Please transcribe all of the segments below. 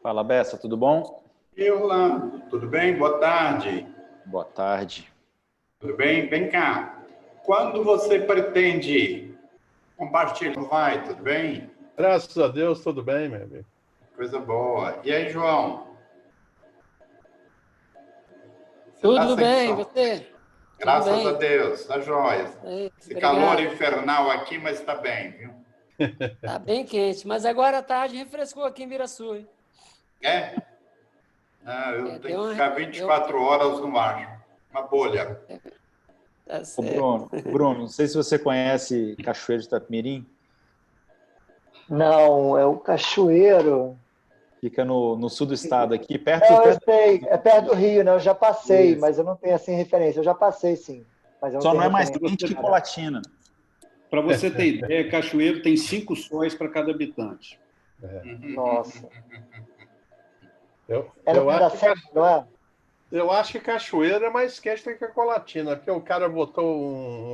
Fala, Bessa, tudo bom? E Orlando, tudo bem? Boa tarde. Boa tarde. Tudo bem? Vem cá. Quando você pretende compartilhar? Vai, tudo bem? Graças a Deus, tudo bem, meu amigo. Coisa boa. E aí, João? Você tá Tudo sem bem, som? você? Tudo Graças a bem. Deus, tá jóia. Esse calor Obrigado. infernal aqui, mas está bem, viu? Tá bem quente, mas agora à tarde refrescou aqui em Viraçu, hein? É? Ah, eu tenho Deu que uma... ficar Deu... 24 horas no ar. Uma bolha. Tá Ô, certo. Bruno, não sei se você conhece Cachoeiro de Itapemirim, Não, é o Cachoeiro. fica no sul do estado aqui, perto, Não, eu perto. sei, é perto do Rio, né? Eu já passei, Isso. mas eu não tenho assim referência. Eu já passei, sim, mas eu não Só tenho não é mais referência. quente que Colatina. Para você ter ideia, Cachoeiro tem 5 sóis para cada habitante. Nossa. Eu, É no eu, pé da acho, serra, não é? eu acho que Cachoeira é mais quente do que a Colatina, porque o cara botou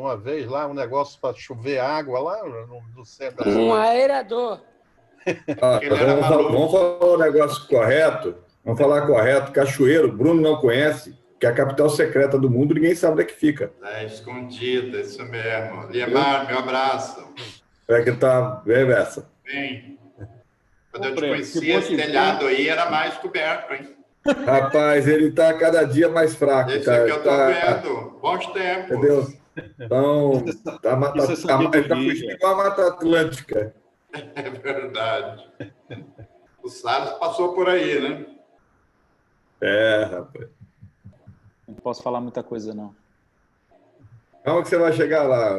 uma vez lá um negócio para chover água lá no centro da Um cidade. aerador. Porque ele era maluco. Vamos falar o negócio correto. Vamos falar correto. Cachoeiro, Bruno não conhece, que é a capital secreta do mundo, ninguém sabe onde é que fica. É escondida, isso mesmo. Liemar, meu abraço. É que tá bem essa. Bem, quando eu te Que conheci, bom esse que telhado aí era mais coberto, hein? Rapaz, ele tá cada dia mais fraco. Esse Tá, aqui eu tô vendo. Bons tempos. entendeu? Então, Isso é sabedoria. ele tá fugindo igual a Mata Atlântica. É verdade. O Salles passou por aí, né? É, rapaz. Não posso falar muita coisa, não. Calma que você vai chegar lá,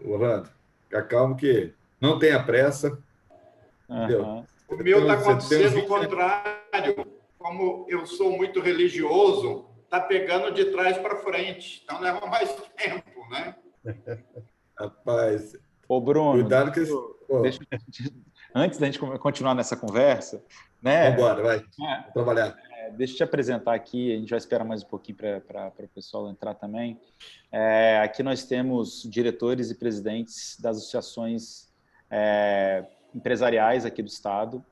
Orlando. Fica calmo que não tenha pressa. Entendeu? Aham. O meu está Você tem acontecendo o uns 20 contrário. Como eu sou muito religioso, está pegando de trás para frente. Então leva mais tempo, né? Rapaz, Ô, Bruno, cuidado que... deixa- antes da gente continuar nessa conversa, né? Vamos embora, vai. Vamos trabalhar. Deixa eu te apresentar aqui, a gente vai esperar mais um pouquinho para o pessoal entrar também. Aqui nós temos diretores e presidentes das associações empresariais aqui do estado.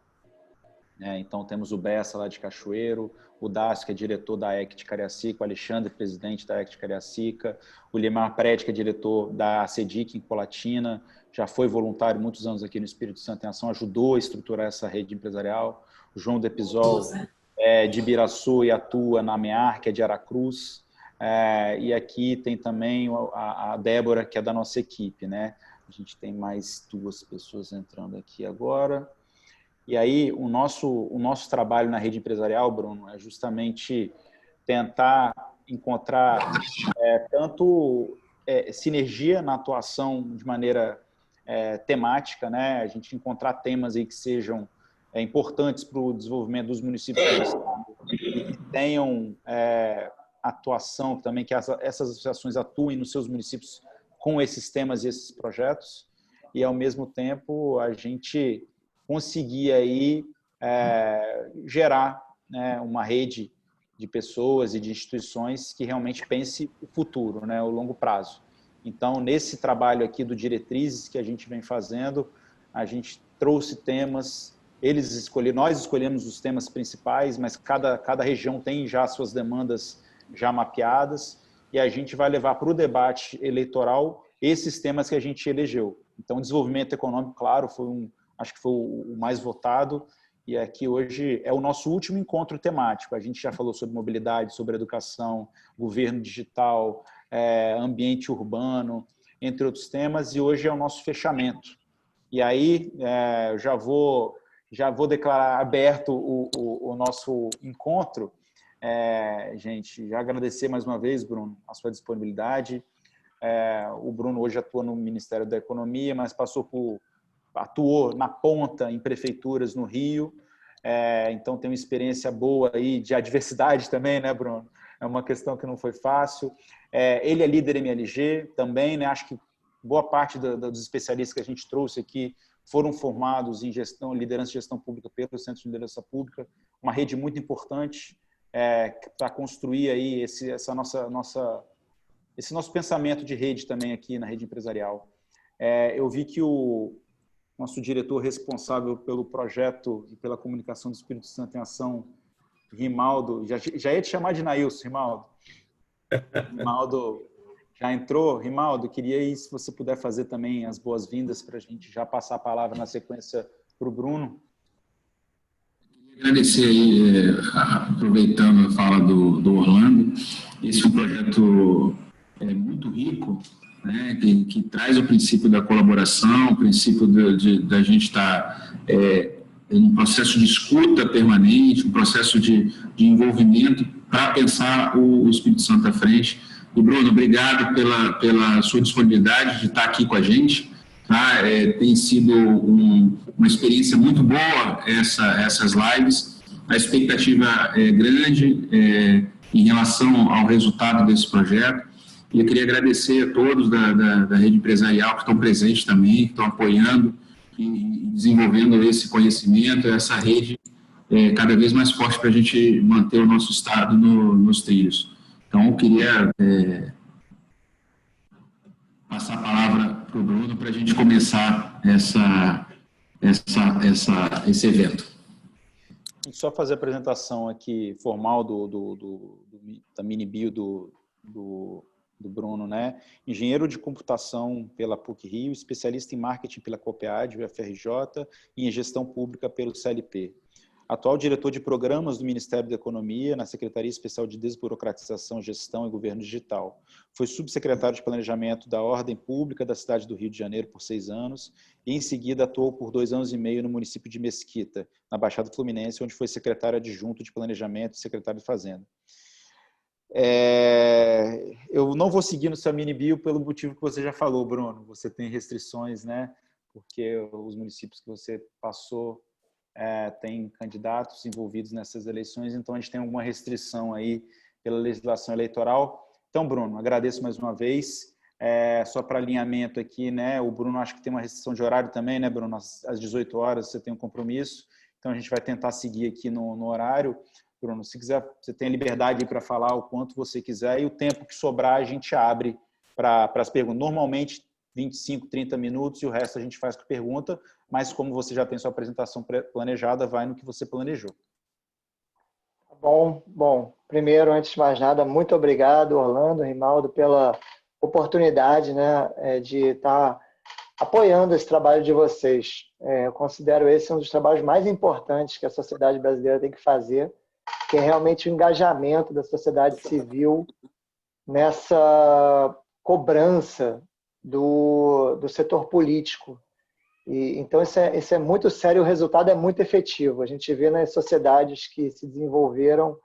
Então, temos o Bessa lá de Cachoeiro, o Dácio, que é diretor da EC de Cariacica, o Alexandre, presidente da EC de Cariacica, o Limar Predi, que é diretor da ACEDIC em Colatina, já foi voluntário muitos anos aqui no Espírito Santo em Ação, ajudou a estruturar essa rede empresarial. O João Depisol, de Ibiraçu e atua na MEAR, que é de Aracruz. E aqui tem também a Débora, que é da nossa equipe, né? A gente tem mais 2 pessoas entrando aqui agora. E aí, o nosso trabalho na rede empresarial, Bruno, é justamente tentar encontrar tanto sinergia na atuação de maneira temática, né? A gente encontrar temas aí que sejam importantes para o desenvolvimento dos municípios do estado e que tenham atuação também, que essas associações atuem nos seus municípios com esses temas e esses projetos, e, ao mesmo tempo, a gente conseguir aí gerar, né, uma rede de pessoas e de instituições que realmente pense o futuro, né, o longo prazo. Então, nesse trabalho aqui do Diretrizes que a gente vem fazendo, a gente trouxe temas, nós escolhemos os temas principais, mas cada região tem já suas demandas já mapeadas, e a gente vai levar para o debate eleitoral esses temas que a gente elegeu. Então, desenvolvimento econômico, claro, acho que foi o mais votado, e aqui hoje é o nosso último encontro temático. A gente já falou sobre mobilidade, sobre educação, governo digital, ambiente urbano, entre outros temas, e hoje é o nosso fechamento. E aí, eu já vou declarar aberto o nosso encontro. Gente, já agradecer mais uma vez, Bruno, a sua disponibilidade. O Bruno hoje atua no Ministério da Economia, mas atuou na ponta em prefeituras no Rio, então tem uma experiência boa aí de adversidade também, né, Bruno? É uma questão que não foi fácil. Ele é líder MLG também, né? Acho que boa parte dos especialistas que a gente trouxe aqui foram formados em liderança e gestão pública pelo Centro de Liderança Pública, uma rede muito importante para construir aí esse nosso pensamento de rede também aqui na rede empresarial. Eu vi que o nosso diretor responsável pelo projeto e pela comunicação do Espírito Santo em Ação, Rimaldo. Já ia te chamar de Nailson, Rimaldo. Rimaldo já entrou. Rimaldo, queria aí, se você puder fazer também as boas-vindas para a gente já passar a palavra na sequência para o Bruno. Agradecer aí, aproveitando a fala do Orlando, esse é um projeto muito rico, né, que traz o princípio da colaboração, o princípio da gente estar em um processo de escuta permanente, um processo de envolvimento para pensar o Espírito Santo à frente. E, Bruno, obrigado pela sua disponibilidade de estar aqui com a gente. Tá? Tem sido uma experiência muito boa essas lives. A expectativa é grande em relação ao resultado desse projeto. E eu queria agradecer a todos da rede empresarial que estão presentes também, que estão apoiando e desenvolvendo esse conhecimento, essa rede cada vez mais forte para a gente manter o nosso Estado nos trilhos. Então, eu queria passar a palavra para o Bruno para a gente começar esse evento. Só fazer a apresentação aqui formal da mini-bio do Bruno, né? Engenheiro de computação pela PUC-Rio, especialista em marketing pela COPEAD, UFRJ, e em gestão pública pelo CLP. Atual diretor de programas do Ministério da Economia, na Secretaria Especial de Desburocratização, Gestão e Governo Digital. Foi subsecretário de Planejamento da Ordem Pública da cidade do Rio de Janeiro por 6 anos e, em seguida, atuou por 2 anos e meio no município de Mesquita, na Baixada Fluminense, onde foi secretário adjunto de Planejamento e secretário de Fazenda. Eu não vou seguir no seu mini-bio pelo motivo que você já falou, Bruno. Você tem restrições, né? Porque os municípios que você passou tem candidatos envolvidos nessas eleições, então a gente tem alguma restrição aí pela legislação eleitoral. Então, Bruno, agradeço mais uma vez. Só para alinhamento aqui, né? O Bruno acho que tem uma restrição de horário também, né, Bruno? Às 18 horas você tem um compromisso, então a gente vai tentar seguir aqui no horário. Bruno, se quiser, você tem a liberdade para falar o quanto você quiser e o tempo que sobrar a gente abre para as perguntas. Normalmente 25, 30 minutos e o resto a gente faz com pergunta, mas como você já tem sua apresentação planejada, vai no que você planejou. Bom, primeiro, antes de mais nada, muito obrigado, Orlando, Rimaldo, pela oportunidade, né, de estar apoiando esse trabalho de vocês. Eu considero esse um dos trabalhos mais importantes que a sociedade brasileira tem que fazer, que é realmente o engajamento da sociedade civil nessa cobrança do setor político. Então, isso é muito sério, o resultado é muito efetivo. A gente vê nas sociedades que se desenvolveram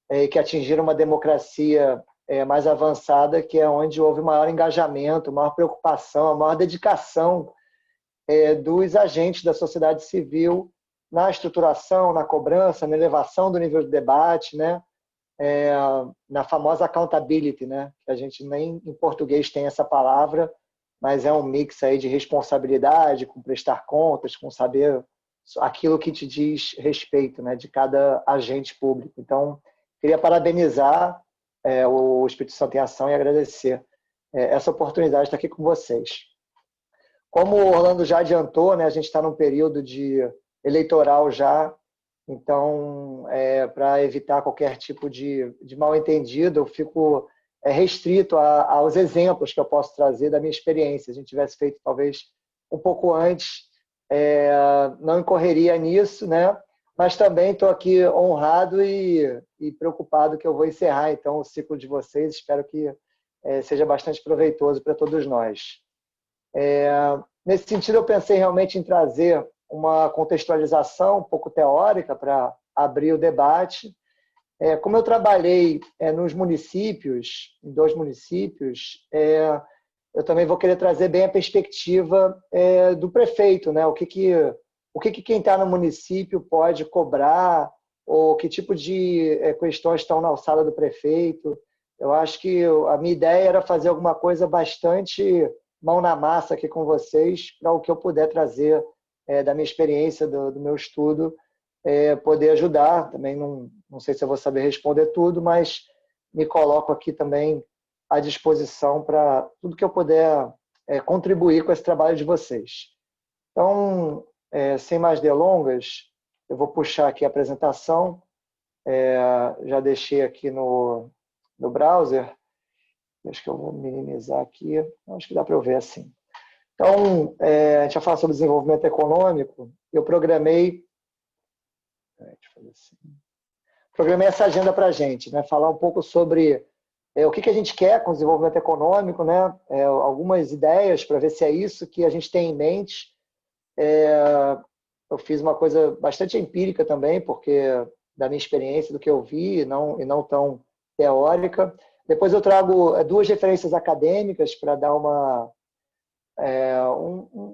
e que atingiram uma democracia mais avançada, que é onde houve maior engajamento, maior preocupação, maior dedicação dos agentes da sociedade civil na estruturação, na cobrança, na elevação do nível de debate, né? Na famosa accountability, né? Que a gente nem em português tem essa palavra, mas é um mix aí de responsabilidade, com prestar contas, com saber aquilo que te diz respeito, né? De cada agente público. Então, queria parabenizar o Espírito Santo em Ação e agradecer essa oportunidade de estar aqui com vocês. Como o Orlando já adiantou, né? A gente está num período eleitoral já, então, para evitar qualquer tipo de mal-entendido, eu fico restrito aos exemplos que eu posso trazer da minha experiência. Se a gente tivesse feito, talvez, um pouco antes, não incorreria nisso, né? Mas também estou aqui honrado e preocupado que eu vou encerrar, então, o ciclo de vocês. Espero que seja bastante proveitoso para todos nós. Nesse sentido, eu pensei realmente em trazer uma contextualização um pouco teórica para abrir o debate. Como eu trabalhei nos municípios, em 2 municípios, eu também vou querer trazer bem a perspectiva do prefeito, né? O que quem está no município pode cobrar, ou que tipo de questões estão na alçada do prefeito. Eu acho que a minha ideia era fazer alguma coisa bastante mão na massa aqui com vocês, para o que eu puder trazer da minha experiência, do meu estudo, poder ajudar. Também não sei se eu vou saber responder tudo, mas me coloco aqui também à disposição para tudo que eu puder contribuir com esse trabalho de vocês. Então, sem mais delongas, eu vou puxar aqui a apresentação. Já deixei aqui no browser. Acho que eu vou minimizar aqui. Acho que dá para eu ver assim. Então, a gente vai falar sobre desenvolvimento econômico. Eu programei... Deixa eu fazer assim. Programei essa agenda para a gente, né? Falar um pouco sobre o que a gente quer com o desenvolvimento econômico, né? Algumas ideias para ver se é isso que a gente tem em mente. Eu fiz uma coisa bastante empírica também, porque da minha experiência, do que eu vi, e não tão teórica. Depois eu trago 2 referências acadêmicas para dar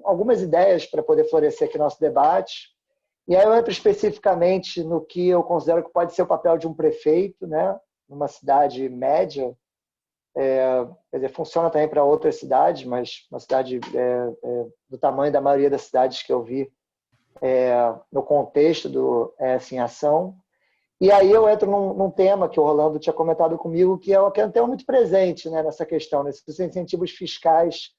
algumas ideias para poder florescer aqui nosso debate. E aí eu entro especificamente no que eu considero que pode ser o papel de um prefeito, né, numa cidade média. Quer dizer, funciona também para outras cidades, mas uma cidade do tamanho da maioria das cidades que eu vi no contexto do ES em Ação. E aí eu entro num tema que o Rolando tinha comentado comigo, que é um tema muito presente, né, nessa questão, né? Se os incentivos fiscais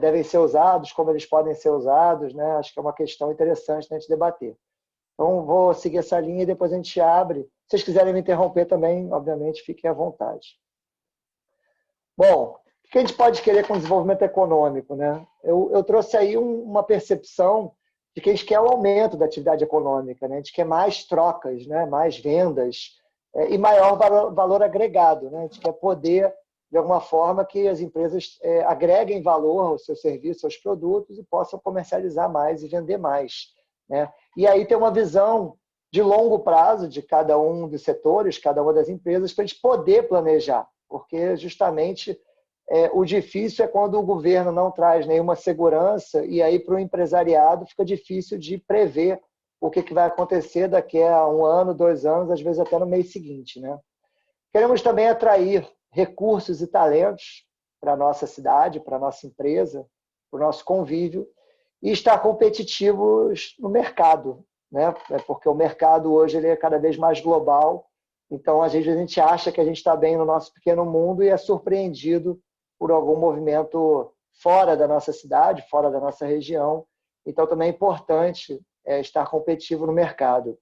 devem ser usados, como eles podem ser usados, né? Acho que é uma questão interessante da gente debater. Então, vou seguir essa linha e depois a gente abre. Se vocês quiserem me interromper também, obviamente, fiquem à vontade. Bom, o que a gente pode querer com o desenvolvimento econômico, né? Eu trouxe aí uma percepção de que a gente quer o aumento da atividade econômica, né? A gente quer mais trocas, né? Mais vendas e maior valor agregado, né? A gente quer poder, de alguma forma, que as empresas agreguem valor aos seus serviços, aos produtos e possam comercializar mais e vender mais, né? E aí tem uma visão de longo prazo de cada um dos setores, cada uma das empresas, para a gente poder planejar, porque justamente o difícil é quando o governo não traz nenhuma segurança e aí para o empresariado fica difícil de prever o que vai acontecer daqui a 1 ano, 2 anos, às vezes até no mês seguinte, né? Queremos também atrair recursos e talentos para a nossa cidade, para a nossa empresa, para o nosso convívio e estar competitivos no mercado, né? Porque o mercado hoje ele é cada vez mais global, então às vezes a gente acha que a gente está bem no nosso pequeno mundo e é surpreendido por algum movimento fora da nossa cidade, fora da nossa região. Então também é importante estar competitivo no mercado.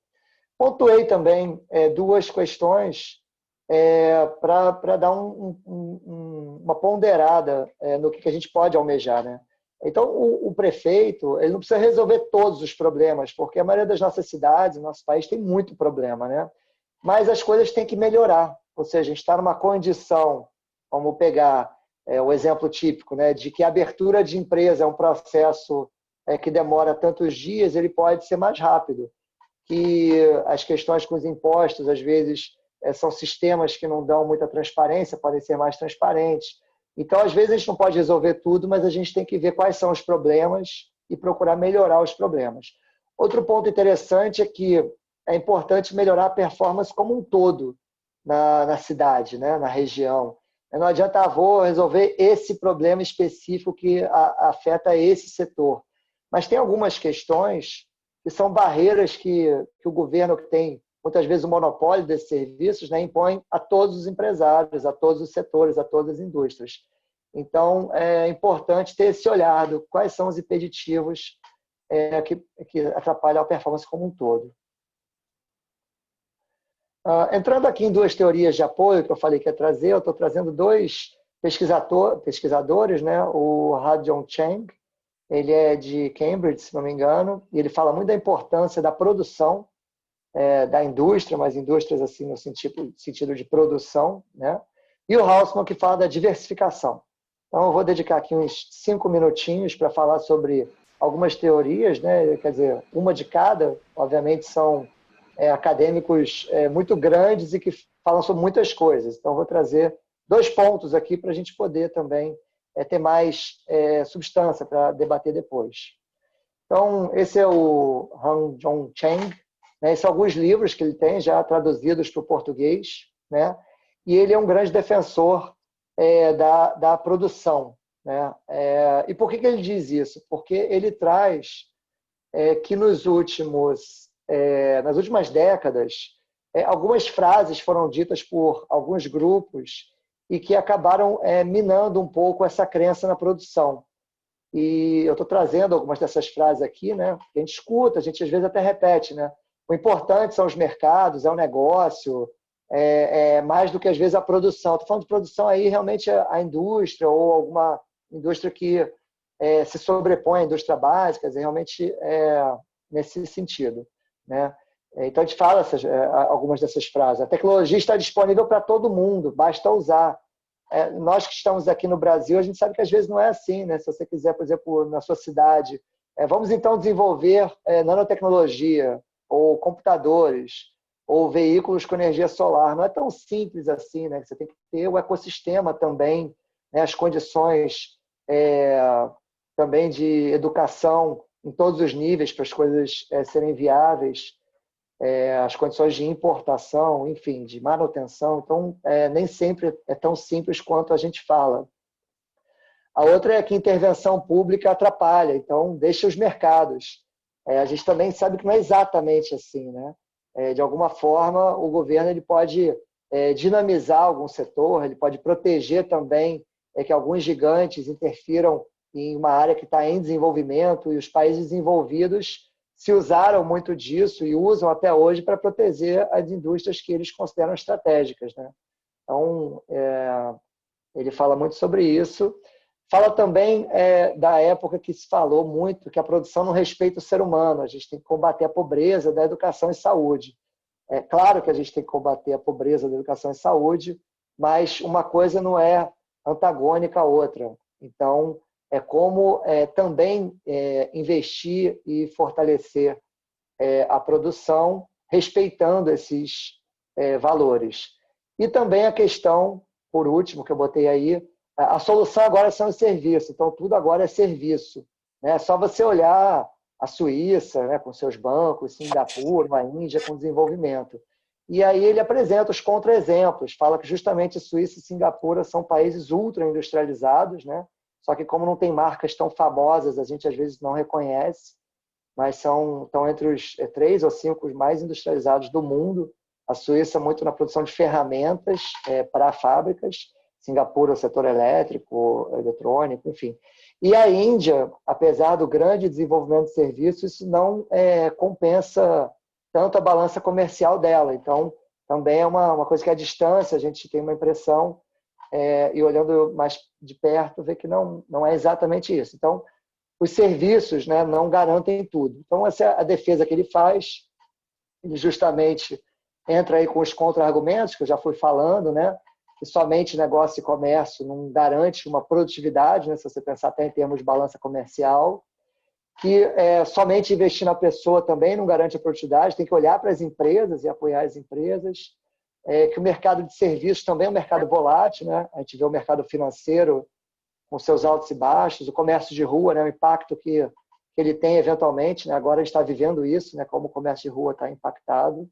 Pontuei também 2 questões para dar uma ponderada no que a gente pode almejar, né? Então, o prefeito ele não precisa resolver todos os problemas, porque a maioria das nossas cidades, nosso país, tem muito problema, né? Mas as coisas têm que melhorar. Ou seja, a gente está numa condição, vamos pegar o exemplo típico, né, de que a abertura de empresa é um processo que demora tantos dias, ele pode ser mais rápido. Que as questões com os impostos, às vezes, são sistemas que não dão muita transparência, podem ser mais transparentes. Então, às vezes, a gente não pode resolver tudo, mas a gente tem que ver quais são os problemas e procurar melhorar os problemas. Outro ponto interessante é que é importante melhorar a performance como um todo na cidade, né, na região. Não adianta, vou resolver esse problema específico que afeta esse setor. Mas tem algumas questões que são barreiras que o governo, que tem muitas vezes o monopólio desses serviços, né, impõe a todos os empresários, a todos os setores, a todas as indústrias. Então, é importante ter esse olhar do quais são os impeditivos que atrapalham a performance como um todo. Entrando aqui em 2 teorias de apoio que eu falei que ia trazer, eu estou trazendo 2 pesquisadores, né? O Ha-Joon Chang, ele é de Cambridge, se não me engano, e ele fala muito da importância da produção da indústria, mas indústrias assim no sentido de produção, né? E o Hausmann, que fala da diversificação. Então, eu vou dedicar aqui uns 5 minutinhos para falar sobre algumas teorias, né? Quer dizer, uma de cada, obviamente, são acadêmicos muito grandes e que falam sobre muitas coisas. Então, vou trazer 2 pontos aqui para a gente poder também ter mais substância para debater depois. Então, esse é o Ha-Joon Chang, né? Esses são alguns livros que ele tem já traduzidos para o português, né? E ele é um grande defensor da produção, né? E por que ele diz isso? Porque ele traz que nas últimas décadas, algumas frases foram ditas por alguns grupos e que acabaram minando um pouco essa crença na produção. E eu estou trazendo algumas dessas frases aqui, né? Que a gente escuta, a gente às vezes até repete, né? O importante são os mercados, é o negócio, é mais do que às vezes a produção. Estou falando de produção aí, realmente a indústria ou alguma indústria que se sobrepõe à indústria básica, realmente nesse sentido, né? Então a gente fala algumas dessas frases. A tecnologia está disponível para todo mundo, basta usar. Nós que estamos aqui no Brasil, a gente sabe que às vezes não é assim, né? Se você quiser, por exemplo, na sua cidade, vamos então desenvolver nanotecnologia, ou computadores, ou veículos com energia solar. Não é tão simples assim, né? Você tem que ter o ecossistema também, né? As condições também de educação em todos os níveis para as coisas serem viáveis, as condições de importação, enfim, de manutenção. Então, nem sempre é tão simples quanto a gente fala. A outra é que intervenção pública atrapalha, então deixa os mercados. A gente também sabe que não é exatamente assim, né? De alguma forma, o governo ele pode dinamizar algum setor, ele pode proteger também que alguns gigantes interfiram em uma área que está em desenvolvimento, e os países desenvolvidos se usaram muito disso e usam até hoje para proteger as indústrias que eles consideram estratégicas, né? Então, ele fala muito sobre isso. Fala também da época que se falou muito que a produção não respeita o ser humano, a gente tem que combater a pobreza da educação e saúde. É claro que a gente tem que combater a pobreza da educação e saúde, mas uma coisa não é antagônica à outra. Então, é como também investir e fortalecer a produção, respeitando esses valores. E também a questão, por último, que eu botei aí, a solução agora são os serviços, então tudo agora é serviço, né? É só você olhar a Suíça, né, com seus bancos, Singapura, a Índia com desenvolvimento. E aí ele apresenta os contra-exemplos, fala que justamente Suíça e Singapura são países ultra-industrializados, né? Só que como não tem marcas tão famosas, a gente às vezes não reconhece, mas estão entre os 3 ou 5 os mais industrializados do mundo. A Suíça muito na produção de ferramentas para fábricas, Singapura, o setor elétrico, eletrônico, enfim. E a Índia, apesar do grande desenvolvimento de serviços, isso não compensa tanto a balança comercial dela. Então, também é uma coisa que à distância a gente tem uma impressão, e olhando mais de perto, vê que não é exatamente isso. Então, os serviços, né, não garantem tudo. Então, essa é a defesa que ele faz. Ele justamente entra aí com os contra-argumentos, que eu já fui falando, né? Que somente negócio e comércio não garante uma produtividade, né, se você pensar até em termos de balança comercial, que somente investir na pessoa também não garante a produtividade, tem que olhar para as empresas e apoiar as empresas, que o mercado de serviços também é um mercado volátil, né? A gente vê o mercado financeiro com seus altos e baixos, o comércio de rua, né, o impacto que ele tem eventualmente, né? Agora a gente está vivendo isso, né, como o comércio de rua está impactado.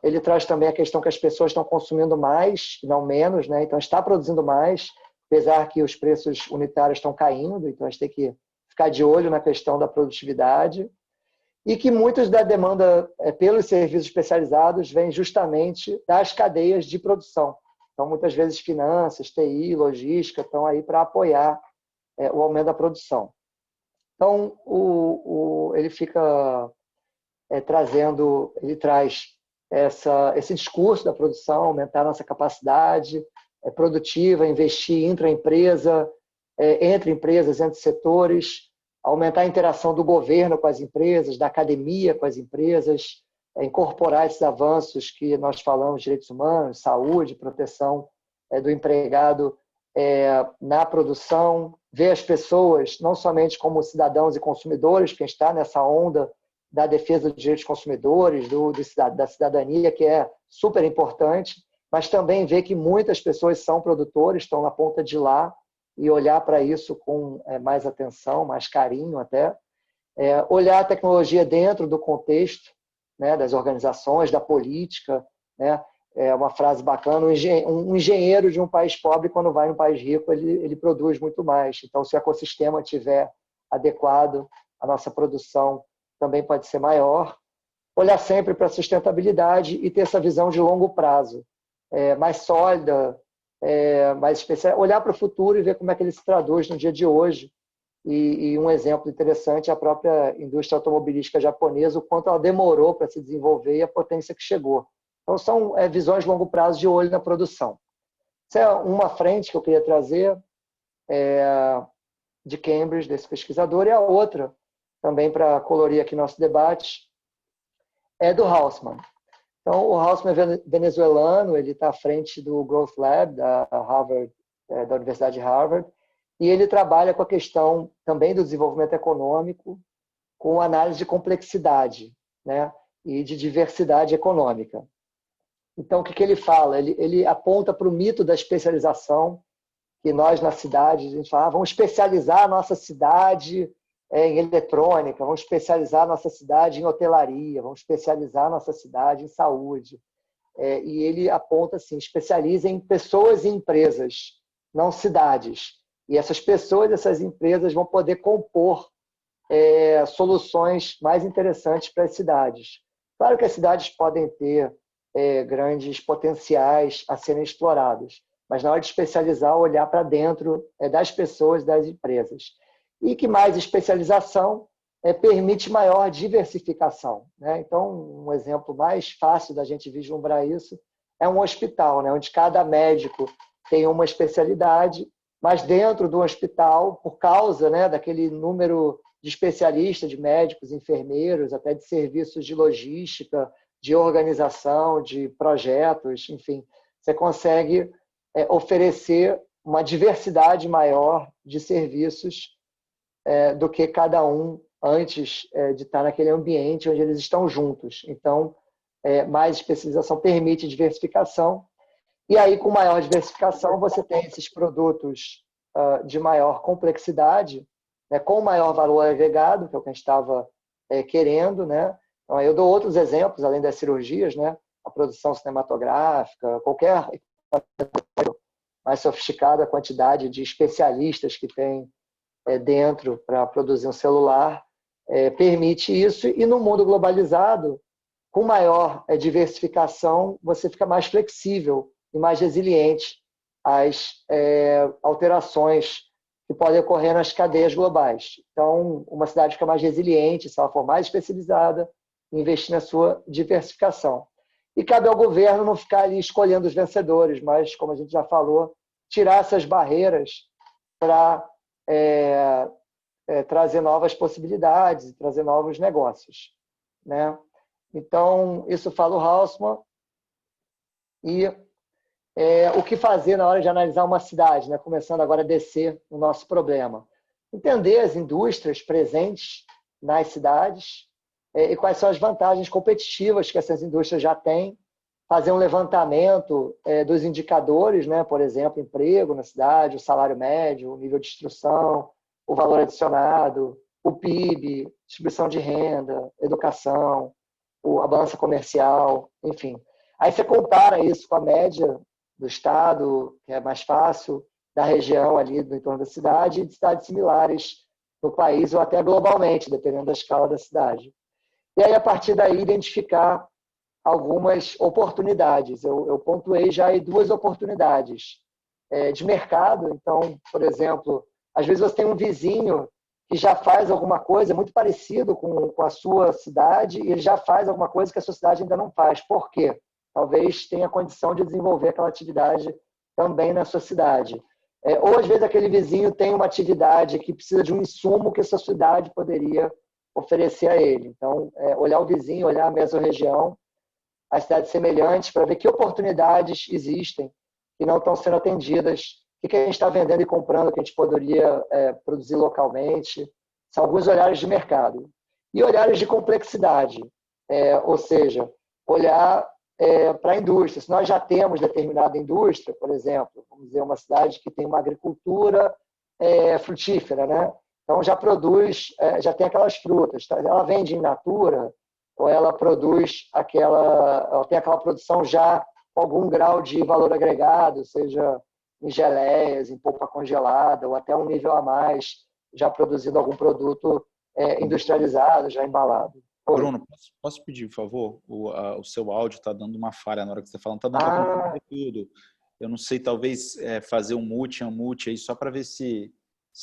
Ele traz também a questão que as pessoas estão consumindo mais, não menos, né? Então está produzindo mais, apesar que os preços unitários estão caindo, então a gente tem que ficar de olho na questão da produtividade, e que muitas da demanda pelos serviços especializados vem justamente das cadeias de produção. Então, muitas vezes, finanças, TI, logística estão aí para apoiar o aumento da produção. Então, ele fica ele traz esse discurso da produção, aumentar a nossa capacidade produtiva, investir intra-empresa, entre empresas, entre setores, aumentar a interação do governo com as empresas, da academia com as empresas, incorporar esses avanços que nós falamos, direitos humanos, saúde, proteção do empregado na produção, ver as pessoas não somente como cidadãos e consumidores, porque a gente está nessa onda da defesa dos direitos dos consumidores, da cidadania, que é super importante, mas também ver que muitas pessoas são produtores, estão na ponta de lá, e olhar para isso com mais atenção, mais carinho até. Olhar a tecnologia dentro do contexto, né, das organizações, da política, né? É uma frase bacana, um engenheiro de um país pobre, quando vai num país rico, ele produz muito mais. Então, se o ecossistema estiver adequado, a nossa produção também pode ser maior. Olhar sempre para a sustentabilidade e ter essa visão de longo prazo, mais sólida, mais especial. Olhar para o futuro e ver como é que ele se traduz no dia de hoje, E um exemplo interessante é a própria indústria automobilística japonesa, o quanto ela demorou para se desenvolver e a potência que chegou. Então, são visões de longo prazo de olho na produção. Essa é uma frente que eu queria trazer de Cambridge, desse pesquisador, e a outra, também para colorir aqui nosso debate, é do Hausmann. Então, o Hausmann é venezuelano, ele está à frente do Growth Lab da Harvard, da Universidade de Harvard, e ele trabalha com a questão também do desenvolvimento econômico, com análise de complexidade, né, e de diversidade econômica. Então, o que ele fala? Ele aponta para o mito da especialização, que nós na cidade, a gente fala, vamos especializar a nossa cidade em eletrônica, vamos especializar a nossa cidade em hotelaria, vamos especializar a nossa cidade em saúde. E ele aponta assim, especializa em pessoas e empresas, não cidades. E essas pessoas, essas empresas vão poder compor soluções mais interessantes para as cidades. Claro que as cidades podem ter grandes potenciais a serem explorados, mas na hora de especializar, olhar para dentro das pessoas, das empresas. E que mais especialização permite maior diversificação, né? Então, um exemplo mais fácil da gente vislumbrar isso é um hospital, né? Onde cada médico tem uma especialidade, mas dentro do hospital, por causa, né, daquele número de especialistas, de médicos, enfermeiros, até de serviços de logística, de organização, de projetos, enfim, você consegue oferecer uma diversidade maior de serviços do que cada um antes de estar naquele ambiente onde eles estão juntos. Então, mais especialização permite diversificação, e aí, com maior diversificação, você tem esses produtos de maior complexidade, né, com maior valor agregado, que é o que a gente estava querendo, né? Então, eu dou outros exemplos, além das cirurgias, né? A produção cinematográfica, qualquer mais sofisticada, a quantidade de especialistas que tem dentro para produzir um celular permite isso, e no mundo globalizado, com maior diversificação, você fica mais flexível e mais resiliente às alterações que podem ocorrer nas cadeias globais. Então, uma cidade fica mais resiliente se ela for mais especializada, investir na sua diversificação. E cabe ao governo não ficar ali escolhendo os vencedores, mas, como a gente já falou, tirar essas barreiras para trazer novas possibilidades, trazer novos negócios, né? Então, isso fala o Hausmann. E o que fazer na hora de analisar uma cidade, né? Começando agora a descer o nosso problema. Entender as indústrias presentes nas cidades e quais são as vantagens competitivas que essas indústrias já têm, fazer um levantamento dos indicadores, né? Por exemplo, emprego na cidade, o salário médio, o nível de instrução, o valor adicionado, o PIB, distribuição de renda, educação, a balança comercial, enfim. Aí você compara isso com a média do estado, que é mais fácil, da região ali do entorno da cidade, e de cidades similares no país ou até globalmente, dependendo da escala da cidade. E aí, a partir daí, identificar algumas oportunidades. Eu pontuei já aí 2 oportunidades de mercado. Então, por exemplo, às vezes você tem um vizinho que já faz alguma coisa muito parecido com a sua cidade e ele já faz alguma coisa que a sua cidade ainda não faz. Por quê? Talvez tenha condição de desenvolver aquela atividade também na sua cidade. Ou, às vezes, aquele vizinho tem uma atividade que precisa de um insumo que a sua cidade poderia oferecer a ele. Então, olhar o vizinho, olhar a mesorregião, as cidades semelhantes, para ver que oportunidades existem que não estão sendo atendidas, o que a gente está vendendo e comprando, que a gente poderia produzir localmente. São alguns olhares de mercado. E olhares de complexidade, ou seja, olhar para a indústria. Se nós já temos determinada indústria, por exemplo, vamos dizer, uma cidade que tem uma agricultura frutífera, né? Então já produz, já tem aquelas frutas, ela vende in natura ou ela produz ela tem aquela produção já com algum grau de valor agregado, seja em geleias, em polpa congelada ou até um nível a mais, já produzindo algum produto industrializado, já embalado. Oi. Bruno, posso pedir, por favor? O seu áudio está dando uma falha na hora que você está falando. Está dando para compreender tudo. Eu não sei, talvez fazer um mute aí só para ver se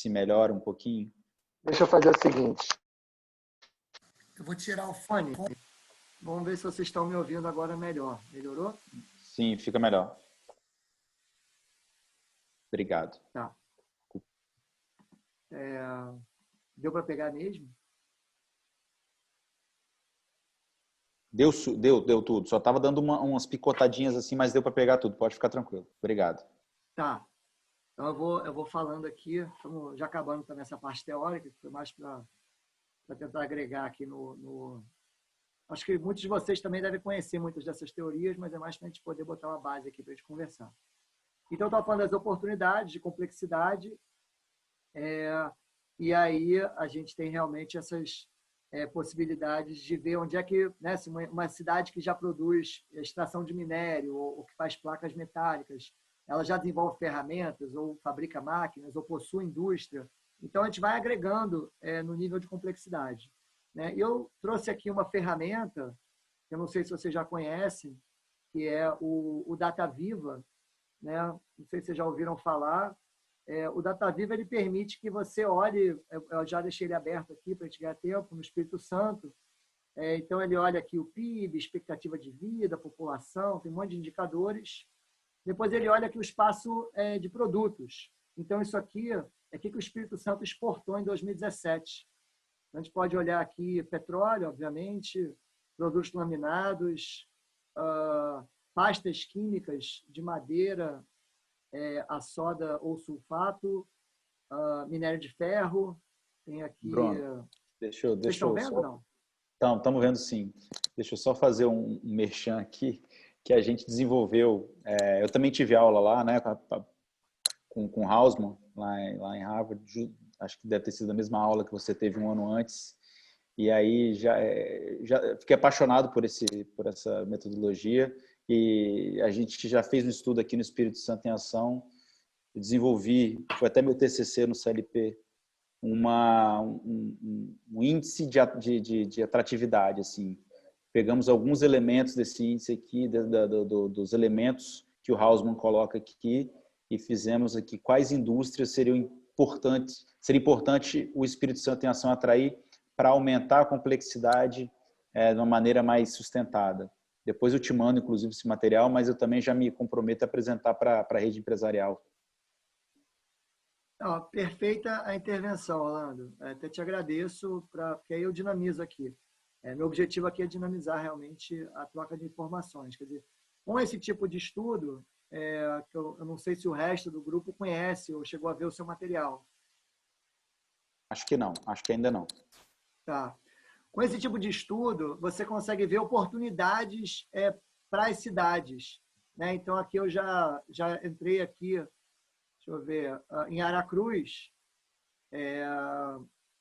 melhora um pouquinho. Deixa eu fazer o seguinte. Eu vou tirar o fone. Vamos ver se vocês estão me ouvindo agora melhor. Melhorou? Sim, fica melhor. Obrigado. Tá. Deu para pegar mesmo? Deu tudo. Só estava dando umas picotadinhas assim, mas deu para pegar tudo. Pode ficar tranquilo. Obrigado. Tá. Então eu vou falando aqui, estamos já acabando também essa parte teórica, que foi mais para tentar agregar aqui no... Acho que muitos de vocês também devem conhecer muitas dessas teorias, mas é mais para a gente poder botar uma base aqui para a gente conversar. Então, eu estava falando das oportunidades, de complexidade, e aí a gente tem realmente essas possibilidades de ver onde é que, né, se uma cidade que já produz extração de minério ou que faz placas metálicas, ela já desenvolve ferramentas ou fabrica máquinas ou possui indústria. Então, a gente vai agregando no nível de complexidade. Né? Eu trouxe aqui uma ferramenta, que eu não sei se vocês já conhecem, que é o DataViva. Né? Não sei se vocês já ouviram falar. O DataViva ele permite que você olhe, eu já deixei ele aberto aqui para a gente ganhar tempo, no Espírito Santo. Então, ele olha aqui o PIB, expectativa de vida, população, tem um monte de indicadores. Depois, ele olha aqui o espaço de produtos. Então, isso aqui é o que o Espírito Santo exportou em 2017. A gente pode olhar aqui petróleo, obviamente, produtos laminados, pastas químicas de madeira, a soda ou sulfato, minério de ferro. Tem aqui... Bruno, Vocês estão vendo, não? Estamos vendo, sim. Deixa eu só fazer um merchan aqui, que a gente desenvolveu. Eu também tive aula lá, né, com Hausmann, lá em Harvard. Acho que deve ter sido a mesma aula que você teve um ano antes. E aí já fiquei apaixonado por essa metodologia. E a gente já fez um estudo aqui no Espírito Santo em Ação. Eu desenvolvi, foi até meu TCC no CLP, um índice de atratividade. Assim. Pegamos alguns elementos desse índice aqui, dos elementos que o Hausmann coloca aqui, e fizemos aqui quais indústrias seria importante o Espírito Santo em Ação atrair para aumentar a complexidade de uma maneira mais sustentada. Depois eu te mando, inclusive, esse material, mas eu também já me comprometo a apresentar para a rede empresarial. Perfeita a intervenção, Orlando. Até te agradeço, porque aí eu dinamizo aqui. Meu objetivo aqui é dinamizar realmente a troca de informações. Quer dizer, com esse tipo de estudo, que eu não sei se o resto do grupo conhece ou chegou a ver o seu material. Acho que não, acho que ainda não. Tá. Com esse tipo de estudo, você consegue ver oportunidades para as cidades. Né? Então, aqui eu já entrei aqui, deixa eu ver, em Aracruz.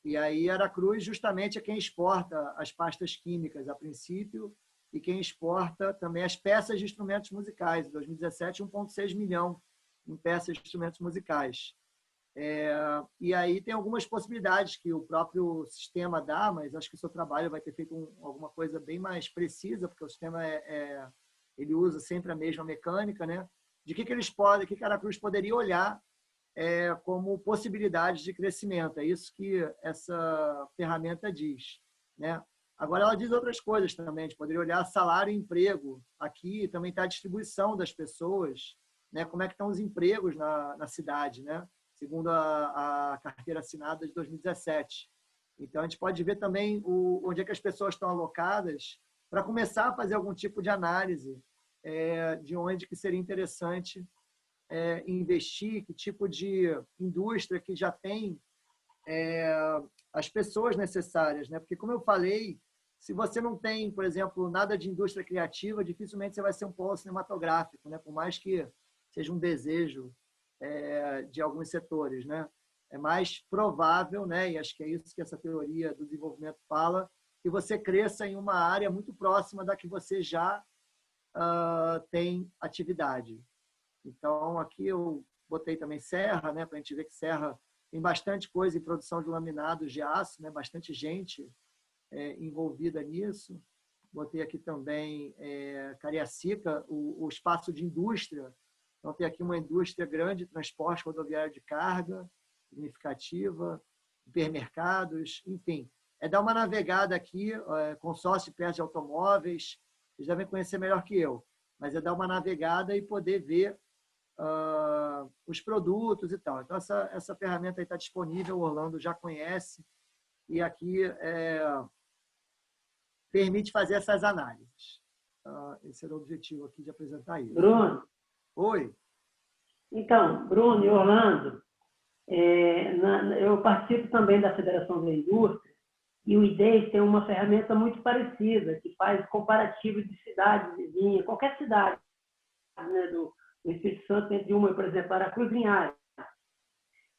E aí, Aracruz justamente é quem exporta as pastas químicas, a princípio, e quem exporta também as peças de instrumentos musicais. Em 2017, 1,6 milhão em peças de instrumentos musicais. E aí tem algumas possibilidades que o próprio sistema dá, mas acho que o seu trabalho vai ter feito alguma coisa bem mais precisa, porque o sistema ele usa sempre a mesma mecânica, né? De que eles podem, que Aracruz poderia olhar como possibilidades de crescimento. É isso que essa ferramenta diz, né? Agora, ela diz outras coisas também. A gente poderia olhar salário e emprego. Aqui também está a distribuição das pessoas, né? Como é que estão os empregos na cidade, né? Segundo a carteira assinada de 2017. Então, a gente pode ver também onde é que as pessoas estão alocadas para começar a fazer algum tipo de análise de onde que seria interessante investir, que tipo de indústria que já tem as pessoas necessárias. Né? Porque, como eu falei, se você não tem, por exemplo, nada de indústria criativa, dificilmente você vai ser um polo cinematográfico, né? Por mais que seja um desejo de alguns setores, né? É mais provável, né? E acho que é isso que essa teoria do desenvolvimento fala, que você cresça em uma área muito próxima da que você já tem atividade. Então, aqui eu botei também Serra, né? Para a gente ver que Serra tem bastante coisa em produção de laminados de aço, né? Bastante gente envolvida nisso. Botei aqui também Cariacica, o espaço de indústria. Então, tem aqui uma indústria grande de transporte rodoviário de carga, significativa, hipermercados, enfim. É dar uma navegada aqui, consórcio de peças de automóveis, vocês devem conhecer melhor que eu, mas é dar uma navegada e poder ver os produtos e tal. Então, essa ferramenta está disponível, o Orlando já conhece, e aqui permite fazer essas análises. Esse era o objetivo aqui de apresentar isso. Bruno? Oi. Então, Bruno e Orlando, eu participo também da Federação da Indústria, e o IDES tem uma ferramenta muito parecida, que faz comparativo de cidades vizinhas, qualquer cidade, né, do Espírito Santo, entre uma, por exemplo, Aracruz e Linhares.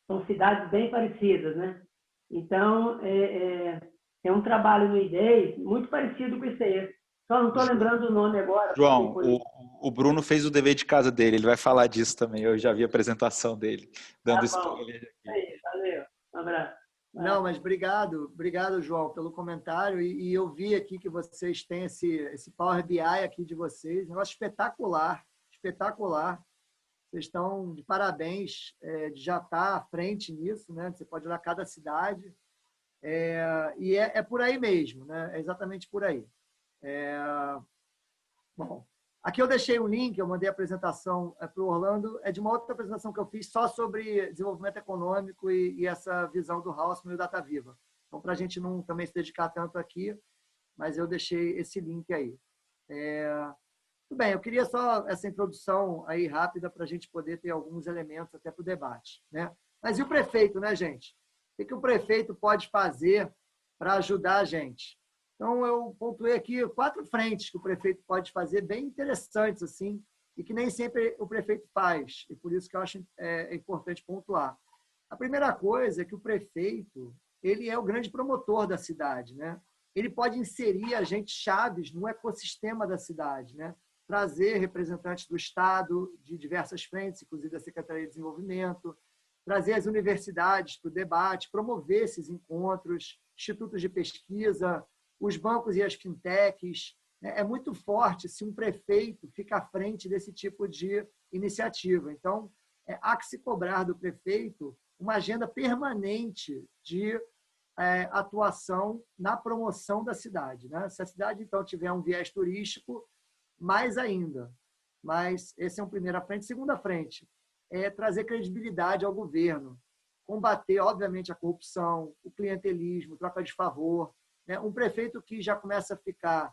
São cidades bem parecidas, né? Então, é um trabalho no IDES muito parecido com isso aí. Só não estou lembrando o nome agora. João, o Bruno fez o dever de casa dele, ele vai falar disso também. Eu já vi a apresentação dele, dando spoiler aqui. Aí, valeu, um abraço. Não, mas obrigado, João, pelo comentário. E eu vi aqui que vocês têm esse Power BI aqui de vocês, um negócio espetacular, espetacular. Vocês estão de parabéns de já estar à frente nisso, né? Você pode olhar cada cidade. E é por aí mesmo, né? É exatamente por aí. Bom, aqui eu deixei um link, eu mandei a apresentação para o Orlando, é de uma outra apresentação que eu fiz só sobre desenvolvimento econômico e essa visão do Haussmann e o Data Viva. Então, para a gente não também se dedicar tanto aqui, mas eu deixei esse link aí. Tudo bem, eu queria só essa introdução aí rápida para a gente poder ter alguns elementos até para o debate, né? Mas e o prefeito, né, gente? O que o prefeito pode fazer para ajudar a gente? Então, eu pontuei aqui 4 frentes que o prefeito pode fazer, bem interessantes, assim, e que nem sempre o prefeito faz, e por isso que eu acho importante pontuar. A primeira coisa é que o prefeito, ele é o grande promotor da cidade, né? Ele pode inserir agentes chaves no ecossistema da cidade, né? Trazer representantes do Estado, de diversas frentes, inclusive da Secretaria de Desenvolvimento, trazer as universidades para o debate, promover esses encontros, institutos de pesquisa, os bancos e as fintechs. É muito forte se um prefeito fica à frente desse tipo de iniciativa. Então, há que se cobrar do prefeito uma agenda permanente de atuação na promoção da cidade, né? Se a cidade, então, tiver um viés turístico, mais ainda. Mas esse é uma primeira frente. Segunda frente é trazer credibilidade ao governo, combater, obviamente, a corrupção, o clientelismo, troca de favor. Um prefeito que já começa a ficar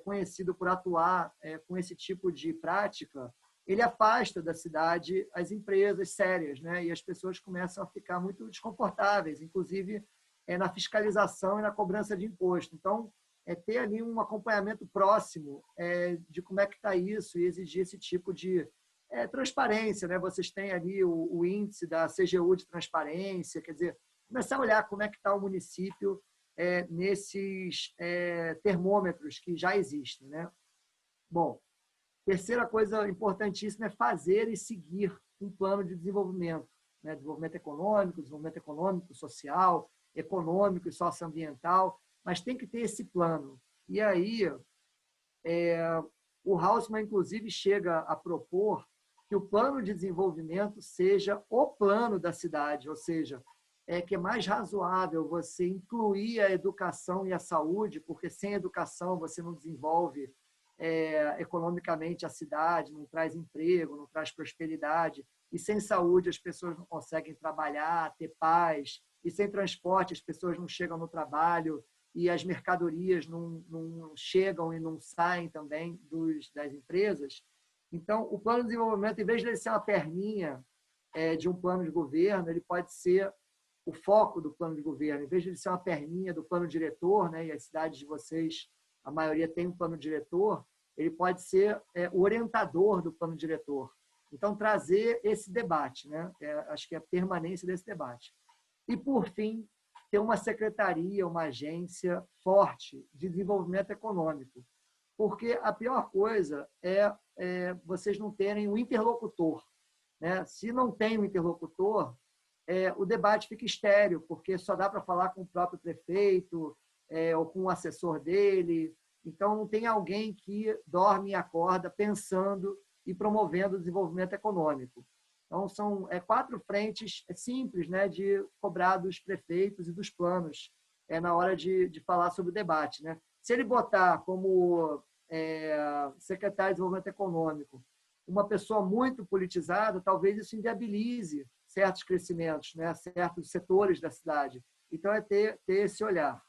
conhecido por atuar com esse tipo de prática, ele afasta da cidade as empresas sérias, né? E as pessoas começam a ficar muito desconfortáveis, inclusive na fiscalização e na cobrança de imposto. Então, ter ali um acompanhamento próximo de como é que está isso e exigir esse tipo de transparência, né? Vocês têm ali o índice da CGU de transparência, quer dizer, começar a olhar como é que está o município nesses termômetros que já existem, né? Bom, terceira coisa importantíssima é fazer e seguir um plano de desenvolvimento, né? Desenvolvimento econômico, social, econômico e socioambiental, mas tem que ter esse plano. E aí, o Haussmann, inclusive, chega a propor que o plano de desenvolvimento seja o plano da cidade, ou seja, que é mais razoável você incluir a educação e a saúde, porque sem educação você não desenvolve economicamente a cidade, não traz emprego, não traz prosperidade, e sem saúde as pessoas não conseguem trabalhar, ter paz, e sem transporte as pessoas não chegam no trabalho e as mercadorias não chegam e não saem também das empresas. Então, o plano de desenvolvimento, em vez de ele ser uma perninha de um plano de governo, ele pode ser o foco do plano de governo. Em vez de ele ser uma perninha do plano diretor, né, e as cidades de vocês, a maioria tem um plano diretor, ele pode ser o orientador do plano diretor. Então, trazer esse debate, né? Acho que é a permanência desse debate. E, por fim, ter uma secretaria, uma agência forte de desenvolvimento econômico. Porque a pior coisa é vocês não terem um interlocutor, né? Se não tem um interlocutor, o debate fica estéril, porque só dá para falar com o próprio prefeito ou com o assessor dele. Então, não tem alguém que dorme e acorda pensando e promovendo o desenvolvimento econômico. Então, são 4 frentes simples, né, de cobrar dos prefeitos e dos planos na hora de falar sobre o debate, né? Se ele botar como secretário de Desenvolvimento Econômico uma pessoa muito politizada, talvez isso inviabilize certos crescimentos, né, certos setores da cidade. Então, ter esse olhar.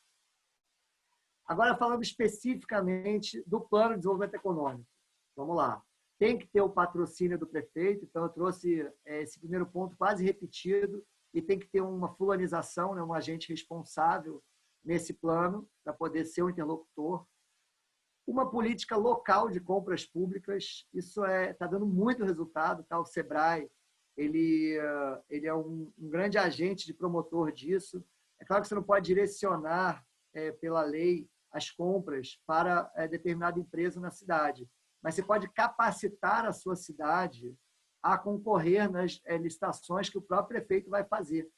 Agora, falando especificamente do Plano de Desenvolvimento Econômico. Vamos lá. Tem que ter o patrocínio do prefeito, então eu trouxe esse primeiro ponto quase repetido, e tem que ter uma fulanização, né, um agente responsável nesse plano, para poder ser o interlocutor. Uma política local de compras públicas, isso está dando muito resultado, tá? O Sebrae, ele é um grande agente de promotor disso. É claro que você não pode direcionar pela lei as compras para determinada empresa na cidade, mas você pode capacitar a sua cidade a concorrer nas licitações que o próprio prefeito vai fazer.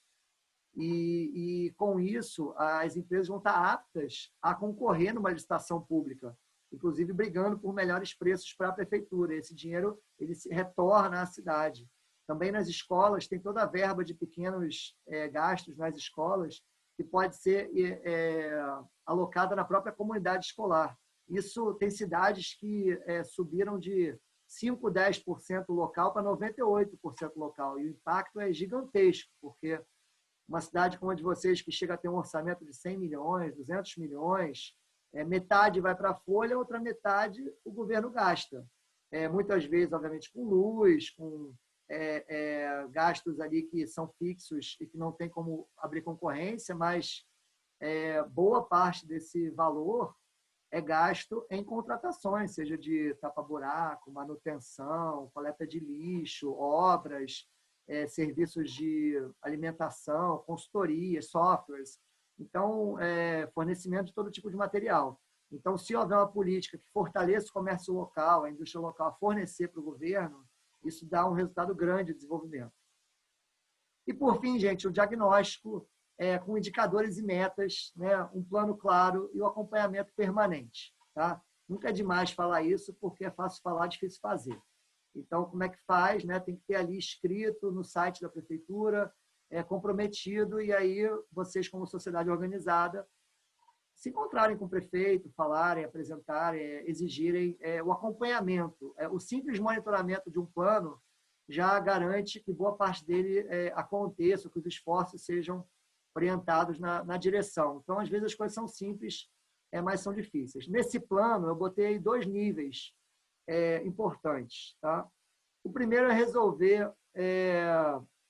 E com isso, as empresas vão estar aptas a concorrer numa licitação pública, inclusive brigando por melhores preços para a prefeitura. Esse dinheiro ele se retorna à cidade. Também nas escolas, tem toda a verba de pequenos gastos nas escolas que pode ser alocada na própria comunidade escolar. Isso tem cidades que subiram de 5%, 10% local para 98% local. E o impacto é gigantesco, porque uma cidade como a de vocês, que chega a ter um orçamento de 100 milhões, 200 milhões, metade vai para a folha, outra metade o governo gasta. Muitas vezes, obviamente, com luz, com gastos ali que são fixos e que não tem como abrir concorrência, mas boa parte desse valor é gasto em contratações, seja de tapa-buraco, manutenção, coleta de lixo, obras, serviços de alimentação, consultorias, softwares. Então, fornecimento de todo tipo de material. Então, se houver uma política que fortaleça o comércio local, a indústria local, a fornecer para o governo, isso dá um resultado grande de desenvolvimento. E, por fim, gente, o diagnóstico com indicadores e metas, né, um plano claro e o acompanhamento permanente. Tá? Nunca é demais falar isso, porque é fácil falar, difícil fazer. Então, como é que faz? Né? Tem que ter ali escrito no site da prefeitura, comprometido, e aí vocês, como sociedade organizada, se encontrarem com o prefeito, falarem, apresentarem, exigirem o acompanhamento. O simples monitoramento de um plano já garante que boa parte dele aconteça, que os esforços sejam orientados na direção. Então, às vezes, as coisas são simples, mas são difíceis. Nesse plano, eu botei 2 níveis importantes. Tá? O primeiro é resolver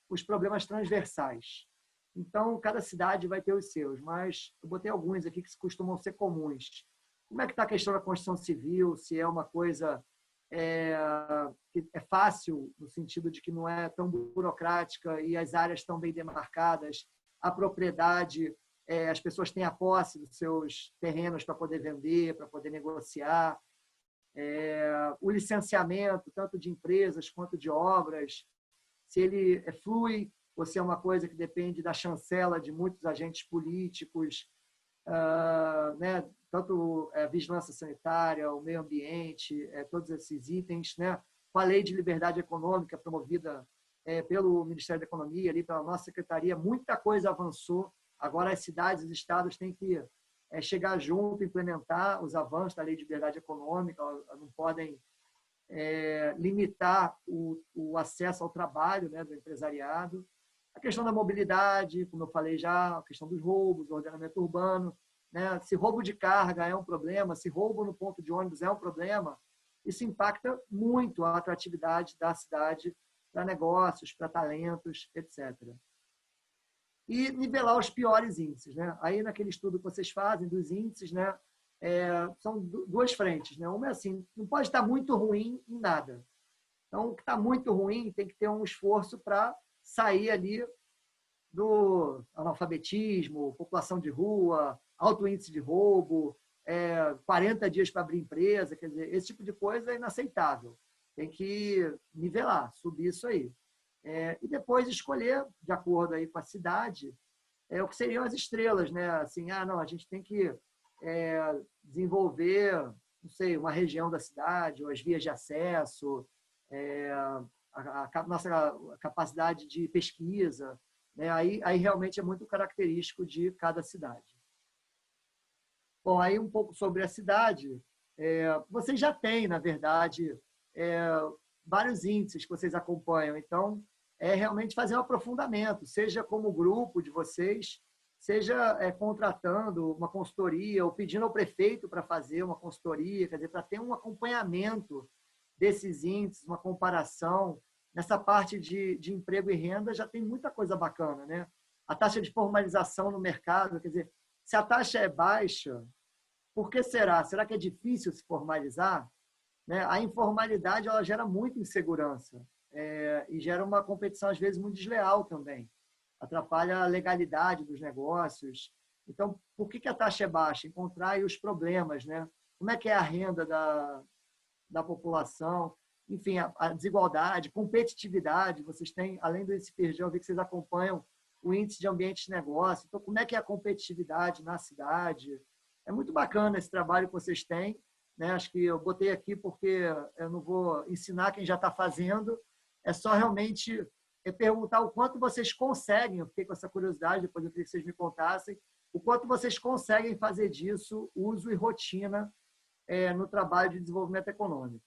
os problemas transversais. Então, cada cidade vai ter os seus, mas eu botei alguns aqui que costumam ser comuns. Como é que está a questão da construção civil? Se é uma coisa que é fácil, no sentido de que não é tão burocrática e as áreas estão bem demarcadas, a propriedade, as pessoas têm a posse dos seus terrenos para poder vender, para poder negociar, o licenciamento, tanto de empresas quanto de obras, se ele flui, ou se é uma coisa que depende da chancela de muitos agentes políticos, né? Tanto a vigilância sanitária, o meio ambiente, todos esses itens, né? Com a lei de liberdade econômica promovida pelo Ministério da Economia, ali pela nossa secretaria, muita coisa avançou. Agora as cidades e os estados têm que chegar junto, implementar os avanços da lei de liberdade econômica, não podem limitar o acesso ao trabalho, né, do empresariado. A questão da mobilidade, como eu falei já, a questão dos roubos, o ordenamento urbano, né? Se roubo de carga é um problema, se roubo no ponto de ônibus é um problema, isso impacta muito a atratividade da cidade para negócios, para talentos, etc. E nivelar os piores índices. Né? Aí, naquele estudo que vocês fazem dos índices, né, são 2 frentes. Né? Uma é assim, não pode estar muito ruim em nada. Então, o que está muito ruim tem que ter um esforço para sair ali do analfabetismo, população de rua, alto índice de roubo, 40 dias para abrir empresa, quer dizer, esse tipo de coisa é inaceitável. Tem que nivelar, subir isso aí. E depois escolher, de acordo aí com a cidade, o que seriam as estrelas, né? Assim, não, a gente tem que desenvolver, não sei, uma região da cidade, ou as vias de acesso, nossa capacidade de pesquisa, né? Aí realmente é muito característico de cada cidade. Bom, aí um pouco sobre a cidade. Vocês já têm, na verdade, vários índices que vocês acompanham. Então, é realmente fazer um aprofundamento, seja como grupo de vocês, seja contratando uma consultoria ou pedindo ao prefeito para fazer uma consultoria, quer dizer, para ter um acompanhamento desses índices, uma comparação. Nessa parte de emprego e renda já tem muita coisa bacana, né? A taxa de formalização no mercado, quer dizer, se a taxa é baixa, por que será? Será que é difícil se formalizar? Né? A informalidade ela gera muita insegurança e gera uma competição, às vezes, muito desleal também. Atrapalha a legalidade dos negócios. Então, por que a taxa é baixa? Encontrar aí os problemas, né? Como é que é a renda da população? Enfim, a desigualdade, competitividade. Vocês têm, além do índice PIRG, eu vi que vocês acompanham o índice de ambiente de negócio. Então, como é que é a competitividade na cidade? É muito bacana esse trabalho que vocês têm, né? Acho que eu botei aqui porque eu não vou ensinar quem já está fazendo, é só realmente perguntar o quanto vocês conseguem, eu fiquei com essa curiosidade, depois eu queria que vocês me contassem, o quanto vocês conseguem fazer disso uso e rotina no trabalho de desenvolvimento econômico.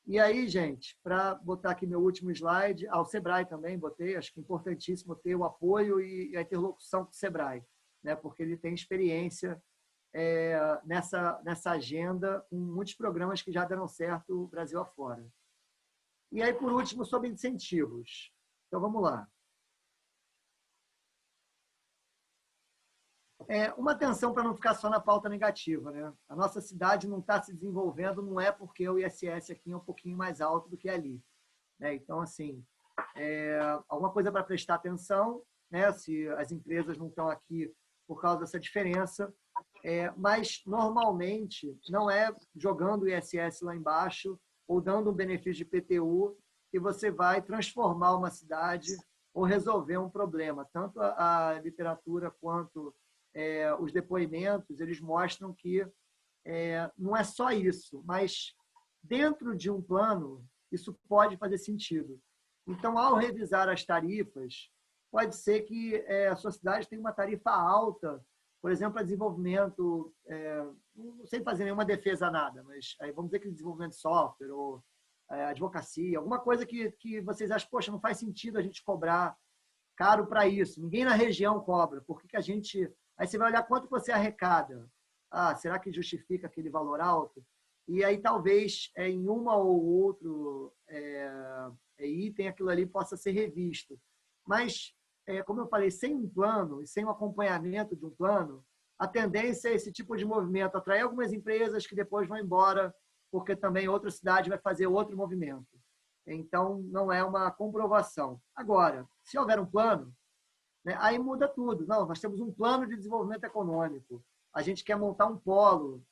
E aí, gente, para botar aqui meu último slide, ao Sebrae também botei, acho que é importantíssimo ter o apoio e a interlocução com o Sebrae, né? Porque ele tem experiência nessa agenda com muitos programas que já deram certo Brasil afora. E aí, por último, sobre incentivos. Então, vamos lá. Uma atenção para não ficar só na pauta negativa, né? A nossa cidade não está se desenvolvendo, não é porque o ISS aqui é um pouquinho mais alto do que ali, né? Então, assim, alguma coisa para prestar atenção, né? Se as empresas não estão aqui por causa dessa diferença, mas normalmente não é jogando o ISS lá embaixo ou dando um benefício de PTU que você vai transformar uma cidade ou resolver um problema. Tanto a literatura quanto os depoimentos, eles mostram que não é só isso, mas dentro de um plano, isso pode fazer sentido. Então, ao revisar as tarifas, pode ser que a sua cidade tenha uma tarifa alta, por exemplo, a desenvolvimento, não sei fazer nenhuma defesa a nada, mas vamos dizer que desenvolvimento de software ou advocacia, alguma coisa que vocês acham, poxa, não faz sentido a gente cobrar caro para isso, ninguém na região cobra, por que a gente... Aí você vai olhar quanto você arrecada. Será que justifica aquele valor alto? E aí talvez em uma ou outro item aquilo ali possa ser revisto. Mas, como eu falei, sem um plano e sem um acompanhamento de um plano, a tendência é esse tipo de movimento atrair algumas empresas que depois vão embora, porque também outra cidade vai fazer outro movimento. Então, não é uma comprovação. Agora, se houver um plano, né, aí muda tudo. Não, nós temos um plano de desenvolvimento econômico. A gente quer montar um polo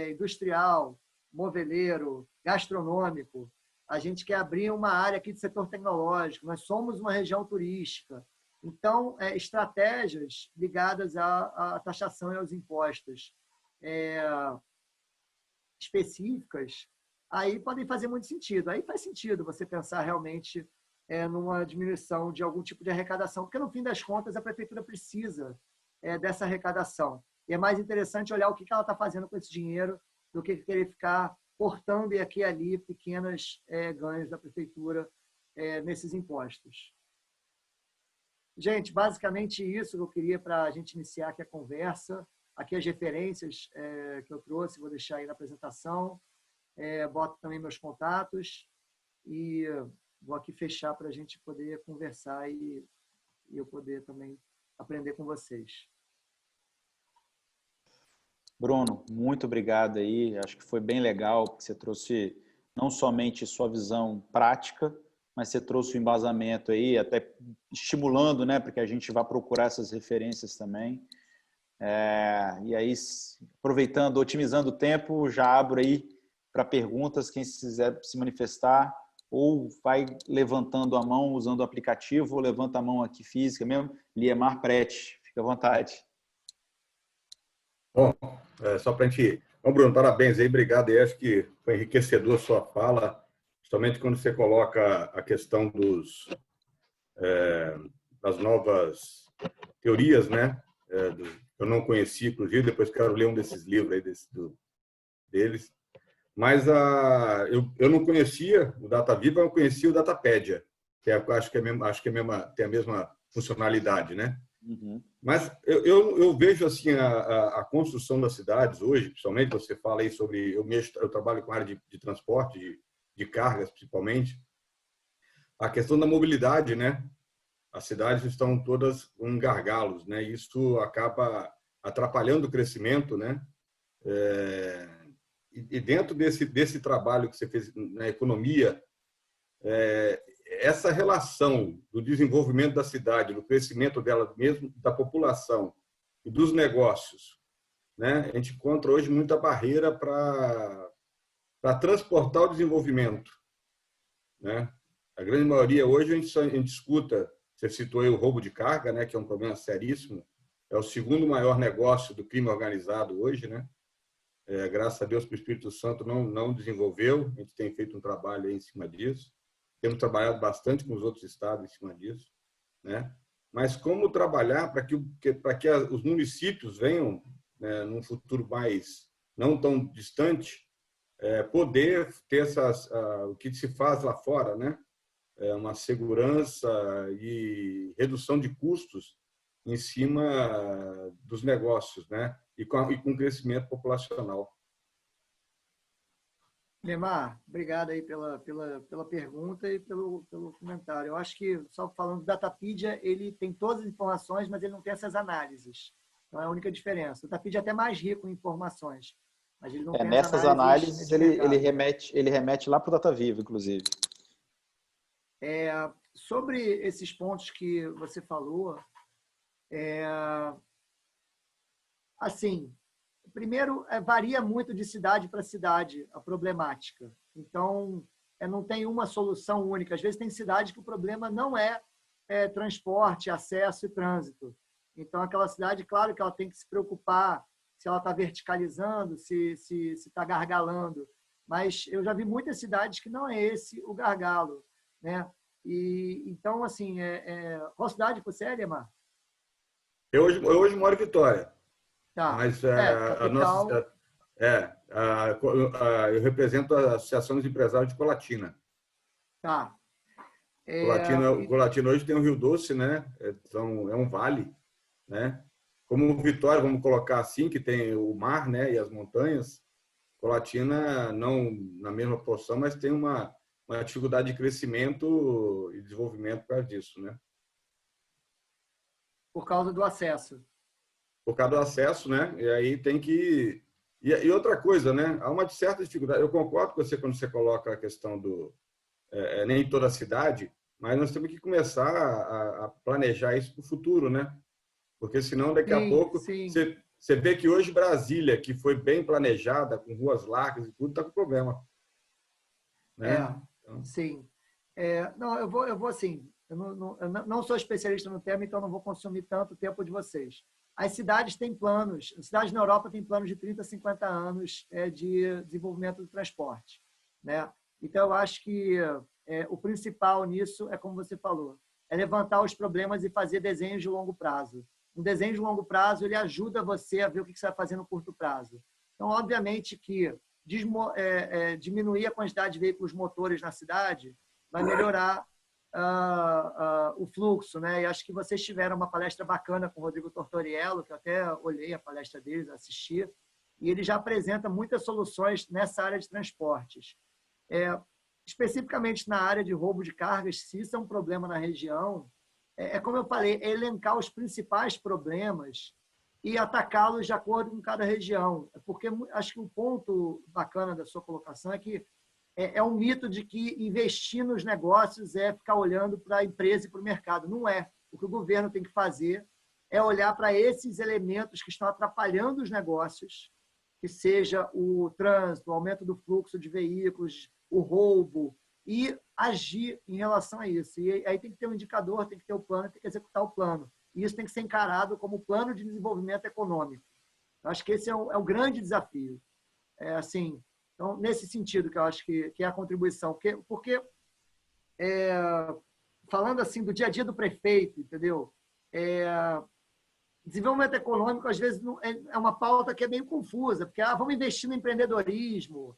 industrial, moveleiro, gastronômico. A gente quer abrir uma área aqui de setor tecnológico. Nós somos uma região turística. Então, estratégias ligadas à taxação e aos impostos específicas, aí podem fazer muito sentido. Aí faz sentido você pensar realmente numa diminuição de algum tipo de arrecadação, porque, no fim das contas, a prefeitura precisa dessa arrecadação. E é mais interessante olhar o que ela está fazendo com esse dinheiro do que querer ficar cortando aqui e ali pequenos ganhos da prefeitura nesses impostos. Gente, basicamente isso que eu queria para a gente iniciar aqui a conversa. Aqui as referências que eu trouxe, vou deixar aí na apresentação. Boto também meus contatos e vou aqui fechar para a gente poder conversar e eu poder também aprender com vocês. Bruno, muito obrigado aí. Acho que foi bem legal, porque você trouxe não somente sua visão prática, mas você trouxe o embasamento aí, até estimulando, né, para que a gente vá procurar essas referências também. E aí, aproveitando, otimizando o tempo, já abro aí para perguntas, quem quiser se manifestar, ou vai levantando a mão usando o aplicativo, ou levanta a mão aqui física mesmo. Liemar Prete, fica à vontade. Bom, só para a gente... Bom, Bruno, parabéns aí, obrigado aí, acho que foi enriquecedor a sua fala, principalmente quando você coloca a questão das novas teorias, né? Eu não conheci, inclusive, depois quero ler um desses livros aí deles. Mas eu não conhecia o DataViva, eu conhecia o Datapédia, que acho que tem a mesma funcionalidade, né? Uhum. Mas eu vejo assim a construção das cidades hoje, principalmente você fala aí sobre eu trabalho com a área de transporte de cargas, principalmente a questão da mobilidade, né? As cidades estão todas com gargalos, né? Isso acaba atrapalhando o crescimento, né? E dentro desse trabalho que você fez na economia, essa relação do desenvolvimento da cidade, do crescimento dela mesmo, da população e dos negócios, né? A gente encontra hoje muita barreira para transportar o desenvolvimento, né? A grande maioria hoje a gente escuta, você citou aí o roubo de carga, né? Que é um problema seríssimo, é o segundo maior negócio do crime organizado hoje, né? Graças a Deus que o Espírito Santo não desenvolveu, a gente tem feito um trabalho aí em cima disso, temos trabalhado bastante com os outros estados em cima disso, né? Mas como trabalhar para que os municípios venham, né, num futuro mais não tão distante, poder ter o que se faz lá fora, né? Uma segurança e redução de custos em cima dos negócios, né? E com crescimento populacional. Lemar, obrigado aí pela pergunta e pelo comentário. Eu acho que, só falando do Datapedia, ele tem todas as informações, mas ele não tem essas análises. Então, é a única diferença. O Datapedia é até mais rico em informações, mas ele não tem nessas análises ele remete lá para o DataViva, inclusive. Sobre esses pontos que você falou, assim, primeiro, varia muito de cidade para cidade a problemática. Então, não tem uma solução única. Às vezes, tem cidade que o problema não é transporte, acesso e trânsito. Então, aquela cidade, claro que ela tem que se preocupar se ela está verticalizando, se está gargalando. Mas eu já vi muitas cidades que não é esse o gargalo, né? E, então, assim, qual cidade você é, Lemar? Eu hoje moro em Vitória. Tá. Mas capital... eu represento a Associação dos Empresários de Colatina. Tá. Colatina hoje tem o Rio Doce, né? Então, é um vale, né? Como Vitória, vamos colocar assim, que tem o mar, né? E as montanhas. Colatina não na mesma porção, mas tem uma dificuldade de crescimento e desenvolvimento por causa disso, né? Por causa do acesso. Por causa do acesso, né? E aí tem que... E outra coisa, né? Há uma certa dificuldade. Eu concordo com você quando você coloca a questão do... nem toda a cidade, mas nós temos que começar a planejar isso para o futuro, né? Porque senão, daqui a pouco... Você vê que hoje Brasília, que foi bem planejada, com ruas largas e tudo, está com problema. Né? Sim. Não, eu vou assim... Eu não sou especialista no tema, então não vou consumir tanto tempo de vocês. As cidades têm planos, as cidades na Europa têm planos de 30, 50 anos de desenvolvimento do transporte, né? Então, eu acho que o principal nisso é, como você falou, é levantar os problemas e fazer desenhos de longo prazo. Um desenho de longo prazo, ele ajuda você a ver o que você vai fazer no curto prazo. Então, obviamente que diminuir a quantidade de veículos motores na cidade vai melhorar o fluxo, né? E acho que vocês tiveram uma palestra bacana com o Rodrigo Tortoriello, que eu até olhei a palestra deles, assisti, e ele já apresenta muitas soluções nessa área de transportes. Especificamente na área de roubo de cargas, se isso é um problema na região, como eu falei, elencar os principais problemas e atacá-los de acordo com cada região. Porque acho que o ponto bacana da sua colocação é que é um mito de que investir nos negócios é ficar olhando para a empresa e para o mercado. Não é. O que o governo tem que fazer é olhar para esses elementos que estão atrapalhando os negócios, que seja o trânsito, o aumento do fluxo de veículos, o roubo, e agir em relação a isso. E aí tem que ter um indicador, tem que ter o plano, tem que executar o plano. E isso tem que ser encarado como plano de desenvolvimento econômico. Eu acho que esse é o grande desafio. Assim, Então, nesse sentido que eu acho que é a contribuição. Porque falando assim do dia a dia do prefeito, entendeu? Desenvolvimento econômico, às vezes, é uma pauta que é meio confusa, porque vamos investir no empreendedorismo,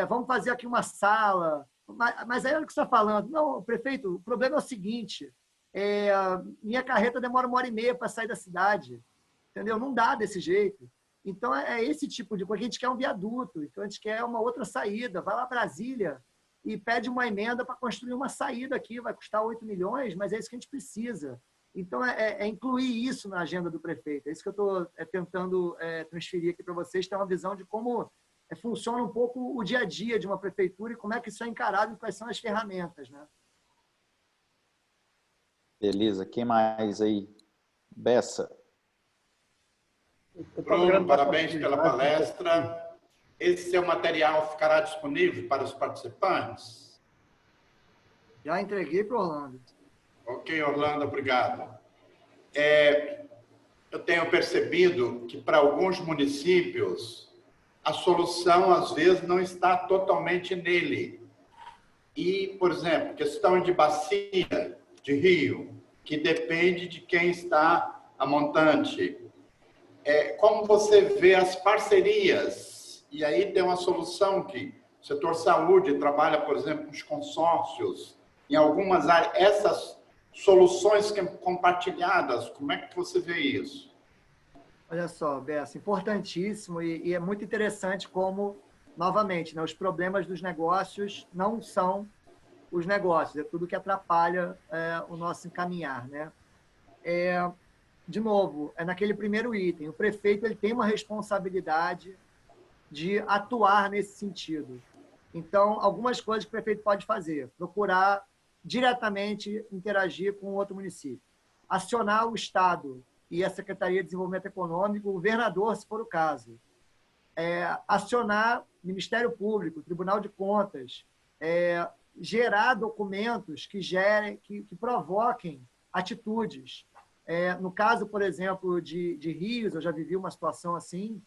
vamos fazer aqui uma sala. Mas aí olha o que você está falando. Não, prefeito, o problema é o seguinte, minha carreta demora 1h30 para sair da cidade, entendeu? Não dá desse jeito. Então, é esse tipo de coisa. A gente quer um viaduto, então a gente quer uma outra saída. Vai lá a Brasília e pede uma emenda para construir uma saída aqui, vai custar 8 milhões, mas é isso que a gente precisa. Então, incluir isso na agenda do prefeito. É isso que eu estou tentando transferir aqui para vocês, ter uma visão de como funciona um pouco o dia a dia de uma prefeitura e como é que isso é encarado e quais são as ferramentas, né? Beleza. Quem mais aí? Bessa. Bruno, parabéns pela palestra. Esse seu material ficará disponível para os participantes? Já entreguei para o Orlando. Ok, Orlando, obrigado. Eu tenho percebido que, para alguns municípios, a solução, às vezes, não está totalmente nele. E, por exemplo, questão de bacia de rio, que depende de quem está a montante. Como você vê as parcerias? E aí tem uma solução que o setor saúde trabalha, por exemplo, com os consórcios, em algumas áreas. Essas soluções compartilhadas, como é que você vê isso? Olha só, Bessa, importantíssimo e é muito interessante como, novamente, né, os problemas dos negócios não são os negócios, é tudo que atrapalha o nosso encaminhar, né? De novo, naquele primeiro item, o prefeito ele tem uma responsabilidade de atuar nesse sentido. Então, algumas coisas que o prefeito pode fazer, procurar diretamente interagir com outro município, acionar o Estado e a Secretaria de Desenvolvimento Econômico, o governador, se for o caso, acionar o Ministério Público, o Tribunal de Contas, gerar documentos que provoquem atitudes. No caso, por exemplo, de rios, eu já vivi uma situação assim,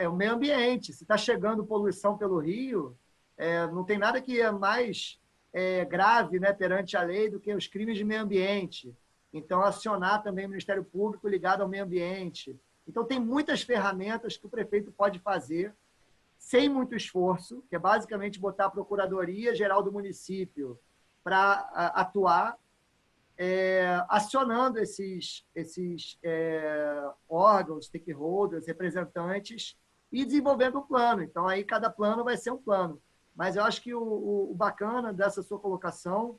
o meio ambiente. Se está chegando poluição pelo rio, não tem nada que é mais grave, né, perante a lei do que os crimes de meio ambiente. Então, acionar também o Ministério Público ligado ao meio ambiente. Então, tem muitas ferramentas que o prefeito pode fazer sem muito esforço, que é basicamente botar a Procuradoria Geral do município para atuar, acionando esses órgãos, stakeholders, representantes, e desenvolvendo um plano. Então, aí cada plano vai ser um plano. Mas eu acho que o bacana dessa sua colocação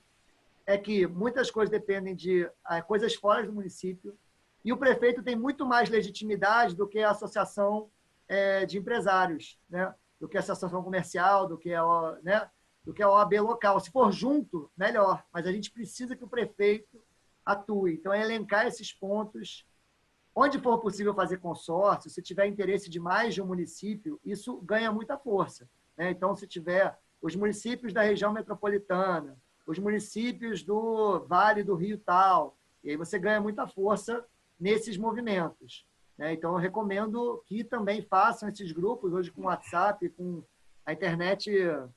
é que muitas coisas dependem de coisas fora do município, e o prefeito tem muito mais legitimidade do que a associação de empresários, né? Do que a associação comercial, do que a OAB local. Se for junto, melhor, mas a gente precisa que o prefeito atue. Então, elencar esses pontos, onde for possível fazer consórcio, se tiver interesse de mais de um município, isso ganha muita força, né? Então, se tiver os municípios da região metropolitana, os municípios do Vale do Rio tal, e aí você ganha muita força nesses movimentos, né? Então, eu recomendo que também façam esses grupos, hoje com o WhatsApp, com a internet,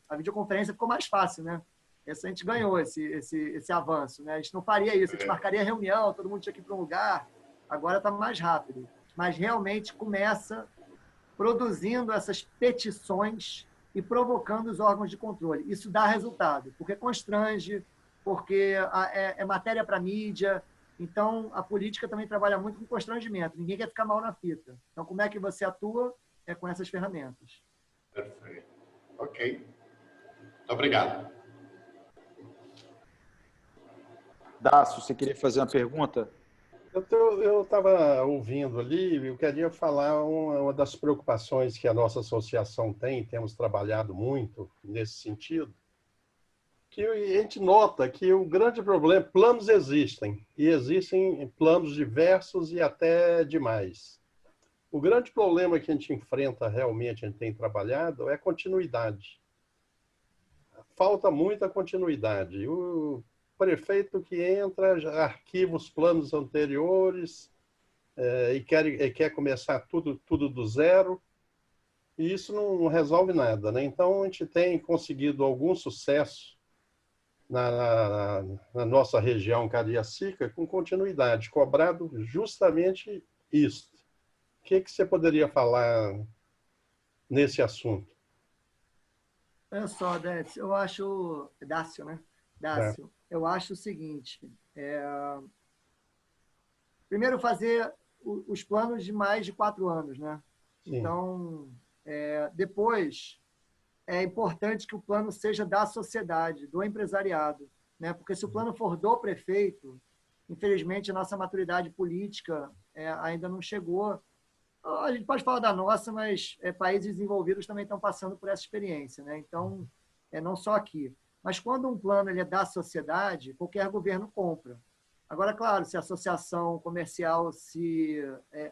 a videoconferência ficou mais fácil, né? A gente ganhou esse avanço, né? A gente não faria isso, a gente marcaria reunião, todo mundo tinha que ir para um lugar, agora está mais rápido. Mas realmente começa produzindo essas petições e provocando os órgãos de controle. Isso dá resultado, porque constrange, porque é matéria para mídia. Então, a política também trabalha muito com constrangimento. Ninguém quer ficar mal na fita. Então, como é que você atua? É com essas ferramentas. Perfeito. Ok. Muito obrigado. Dácio, você queria fazer uma pergunta? Eu estava ouvindo ali, eu queria falar uma das preocupações que a nossa associação tem, temos trabalhado muito nesse sentido, que a gente nota que o grande problema, planos existem, e existem planos diversos e até demais. O grande problema que a gente enfrenta realmente, a gente tem trabalhado, é a continuidade. Falta muita continuidade. O prefeito que entra, já arquiva os planos anteriores e quer começar tudo do zero. e isso não resolve nada, né? Então, a gente tem conseguido algum sucesso na nossa região cariacica com continuidade, cobrado justamente isso. O que você poderia falar nesse assunto? Olha só, Décio, eu acho... Dácio, né? Dácio, eu acho o seguinte, primeiro fazer os planos de mais de 4 anos, né? Sim. Então, depois, é importante que o plano seja da sociedade, do empresariado, né? Porque se o plano for do prefeito, infelizmente, a nossa maturidade política ainda não chegou. A gente pode falar da nossa, mas países desenvolvidos também estão passando por essa experiência, né? Então, não só aqui. Mas quando um plano ele é da sociedade, qualquer governo compra. Agora, claro, se a associação comercial se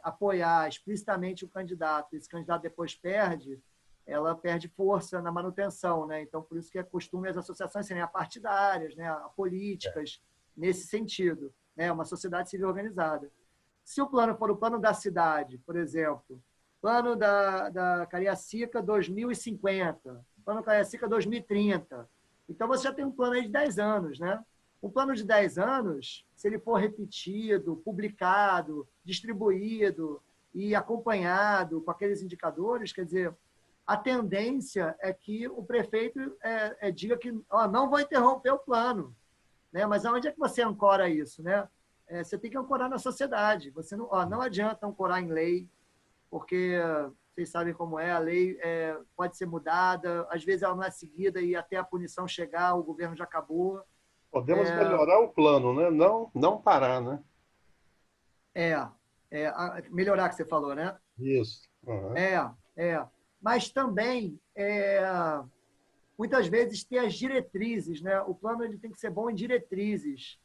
apoiar explicitamente o candidato, e esse candidato depois perde, ela perde força na manutenção, né? Então, por isso que é costume as associações serem apartidárias, né? Políticas, nesse sentido, né? Uma sociedade civil organizada. Se o plano for o plano da cidade, por exemplo, plano da Cariacica 2050, plano Cariacica 2030, então você já tem um plano aí de 10 anos, né? Um plano de 10 anos, se ele for repetido, publicado, distribuído e acompanhado com aqueles indicadores, quer dizer, a tendência é que o prefeito diga que não vou interromper o plano, né? Mas aonde é que você ancora isso, né? Você tem que ancorar na sociedade. Você não adianta ancorar em lei, porque vocês sabem como é, a lei pode ser mudada, às vezes ela não é seguida e até a punição chegar, o governo já acabou. Podemos melhorar o plano, né? Não parar, né? Melhorar que você falou, né? Isso. Uhum. Mas também, muitas vezes, ter as diretrizes, né? O plano ele tem que ser bom em diretrizes.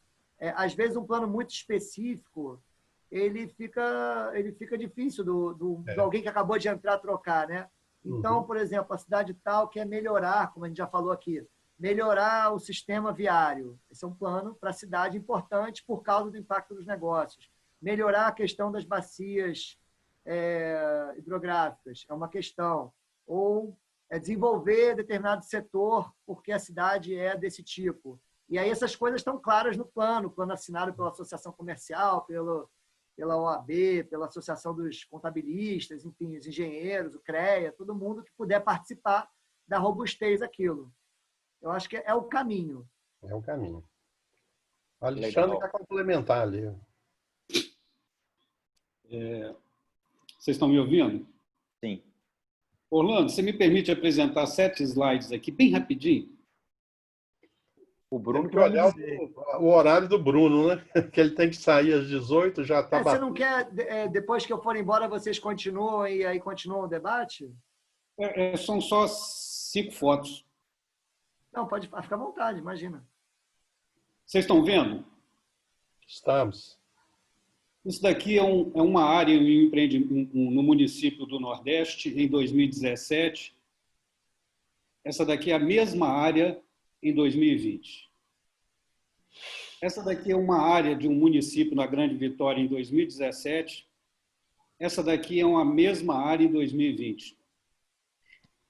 Às vezes, um plano muito específico, ele fica difícil do alguém que acabou de entrar trocar, né? Então, por exemplo, a cidade tal quer melhorar, como a gente já falou aqui, melhorar o sistema viário. Esse é um plano para a cidade importante por causa do impacto dos negócios. Melhorar a questão das bacias hidrográficas é uma questão. Ou desenvolver determinado setor porque a cidade é desse tipo. E aí essas coisas estão claras no plano assinado pela Associação Comercial, pela OAB, pela Associação dos Contabilistas, enfim, os engenheiros, o CREA, todo mundo que puder participar da robustez daquilo. Eu acho que é o caminho. É o caminho. O Alexandre quer complementar ali. Vocês estão me ouvindo? Sim. Orlando, você me permite apresentar 7 slides aqui, bem rapidinho? O Bruno que olhar o horário do Bruno, né? Que ele tem que sair às 18, já está Você não quer, depois que eu for embora, vocês continuam e aí continuam o debate? São só 5 fotos. Não, pode ficar à vontade, imagina. Vocês estão vendo? Estamos. Isso daqui é uma área no município do Nordeste, em 2017. Essa daqui é a mesma área em 2020. Essa daqui é uma área de um município na Grande Vitória em 2017. Essa daqui é uma mesma área em 2020.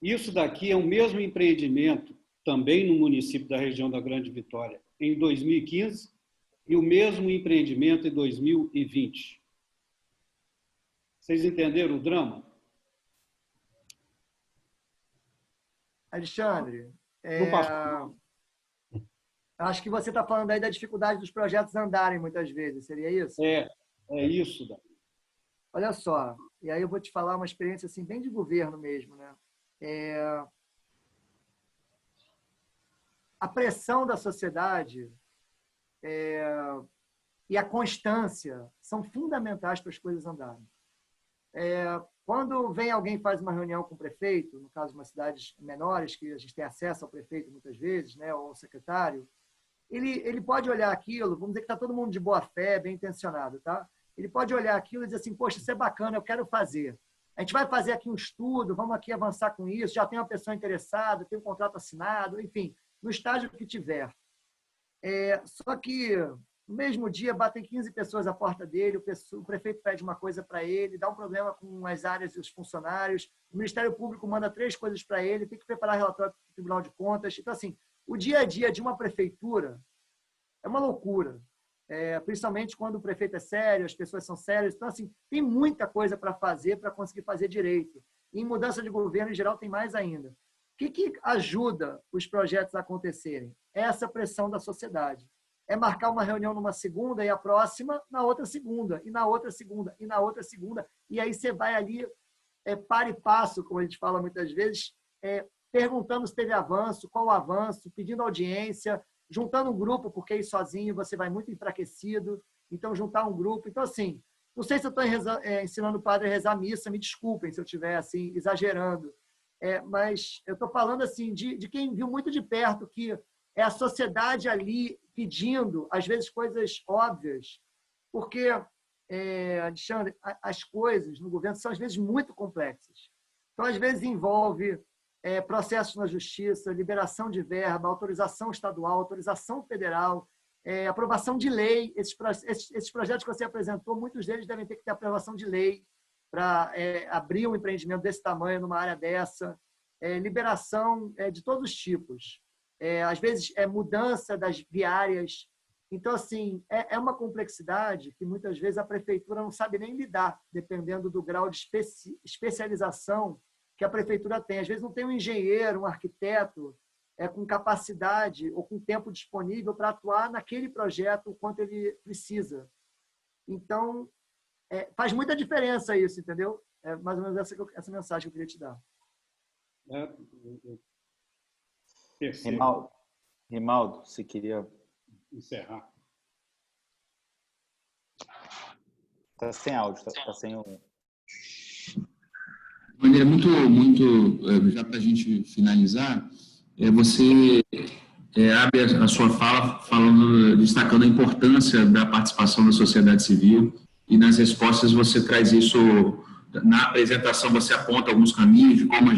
Isso daqui é o mesmo empreendimento também no município da região da Grande Vitória em 2015 e o mesmo empreendimento em 2020. Vocês entenderam o drama? Alexandre, acho que você está falando aí da dificuldade dos projetos andarem muitas vezes, seria isso? É isso. Olha só, e aí eu vou te falar uma experiência assim, bem de governo mesmo, né? A pressão da sociedade e a constância são fundamentais para as coisas andarem. Quando vem alguém e faz uma reunião com o prefeito, no caso de umas cidades menores, que a gente tem acesso ao prefeito muitas vezes, né, ou ao secretário, ele pode olhar aquilo, vamos dizer que está todo mundo de boa fé, bem intencionado, tá? Ele pode olhar aquilo e dizer assim, poxa, isso é bacana, eu quero fazer. A gente vai fazer aqui um estudo, vamos aqui avançar com isso, já tem uma pessoa interessada, tem um contrato assinado, enfim, no estágio que tiver. Só que no mesmo dia batem 15 pessoas à porta dele, o prefeito pede uma coisa para ele, dá um problema com as áreas e os funcionários, o Ministério Público manda 3 coisas para ele, tem que preparar relatório para o Tribunal de Contas. Então, assim, o dia a dia de uma prefeitura é uma loucura, principalmente quando o prefeito é sério, as pessoas são sérias. Então, assim, tem muita coisa para fazer, para conseguir fazer direito. E em mudança de governo, em geral, tem mais ainda. O que ajuda os projetos a acontecerem? É essa pressão da sociedade. É marcar uma reunião numa segunda e a próxima na outra segunda, e na outra segunda, e na outra segunda. E aí você vai ali, para e passo, como a gente fala muitas vezes, perguntando se teve avanço, qual o avanço, pedindo audiência, juntando um grupo, porque aí sozinho você vai muito enfraquecido. Então, juntar um grupo. Então, assim, não sei se eu estou ensinando o padre a rezar a missa, me desculpem se eu estiver assim, exagerando. Mas eu estou falando assim, de quem viu muito de perto que é a sociedade ali pedindo, às vezes, coisas óbvias, porque, Alexandre, as coisas no governo são, às vezes, muito complexas. Então, às vezes, envolve processos na justiça, liberação de verba, autorização estadual, autorização federal, aprovação de lei. Esses projetos que você apresentou, muitos deles devem ter que ter aprovação de lei para abrir um empreendimento desse tamanho, numa área dessa, liberação de todos os tipos. Às vezes, mudança das viárias. Então, assim, é uma complexidade que, muitas vezes, a prefeitura não sabe nem lidar, dependendo do grau de especialização que a prefeitura tem. Às vezes, não tem um engenheiro, um arquiteto com capacidade ou com tempo disponível para atuar naquele projeto o quanto ele precisa. Então, faz muita diferença isso, entendeu? É mais ou menos essa mensagem que eu queria te dar. Rimaldo, você queria encerrar? Está sem áudio, está sem o... De maneira muito, já para a gente finalizar, você abre a sua fala destacando a importância da participação da sociedade civil, e nas respostas você traz isso, na apresentação você aponta alguns caminhos de como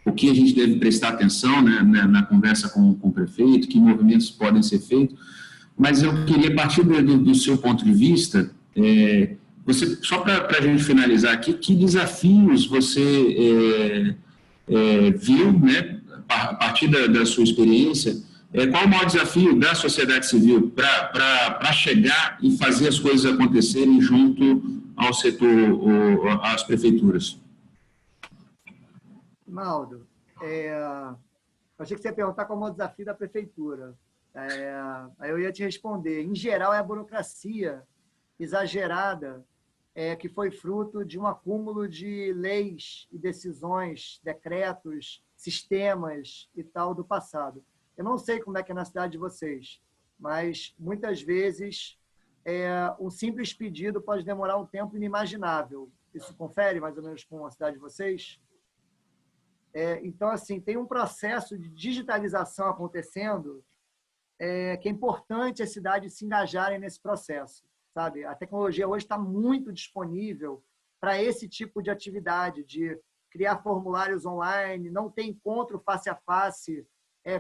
o que a gente deve prestar atenção, né, na conversa com o prefeito, que movimentos podem ser feitos, mas eu queria partir do seu ponto de vista, só para a gente finalizar aqui, que desafios você viu, né, a partir da sua experiência, qual o maior desafio da sociedade civil para chegar e fazer as coisas acontecerem junto ao setor, às prefeituras? Maldo, eu achei que você ia perguntar qual é o desafio da prefeitura. Aí eu ia te responder. Em geral, é a burocracia exagerada que foi fruto de um acúmulo de leis e decisões, decretos, sistemas e tal do passado. Eu não sei como é que é na cidade de vocês, mas muitas vezes um simples pedido pode demorar um tempo inimaginável. Isso confere mais ou menos com a cidade de vocês? Então, assim, tem um processo de digitalização acontecendo que é importante as cidades se engajarem nesse processo, sabe? A tecnologia hoje está muito disponível para esse tipo de atividade, de criar formulários online, não ter encontro face a face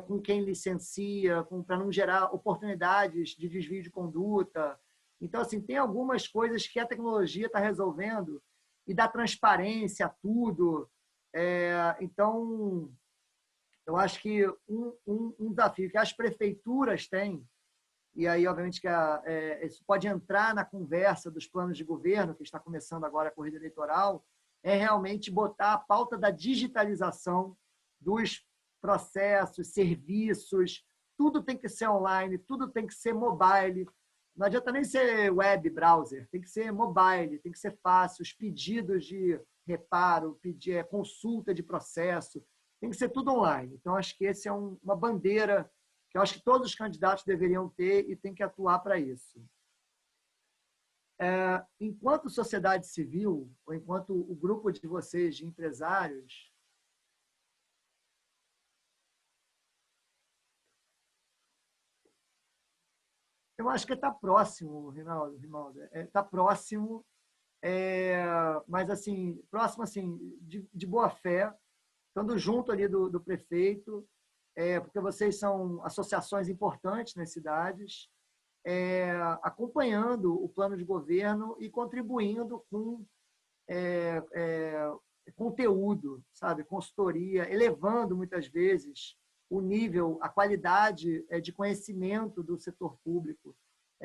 com quem licencia, para não gerar oportunidades de desvio de conduta. Então, assim, tem algumas coisas que a tecnologia está resolvendo e dá transparência a tudo. Então, eu acho que um desafio que as prefeituras têm, e aí, obviamente, que isso pode entrar na conversa dos planos de governo, que está começando agora a corrida eleitoral, é realmente botar a pauta da digitalização dos processos, serviços, tudo tem que ser online, tudo tem que ser mobile. Não adianta nem ser web browser, tem que ser mobile, tem que ser fácil, os pedidos de reparo, consulta de processo, tem que ser tudo online. Então, acho que essa é uma bandeira que eu acho que todos os candidatos deveriam ter e tem que atuar para isso. Enquanto sociedade civil, ou enquanto o grupo de vocês, de empresários, eu acho que está próximo, Rimaldo. Está próximo, mas assim, próximo assim, de boa fé, estando junto ali do prefeito, porque vocês são associações importantes nas cidades, acompanhando o plano de governo e contribuindo com conteúdo, sabe, consultoria, elevando muitas vezes o nível, a qualidade de conhecimento do setor público.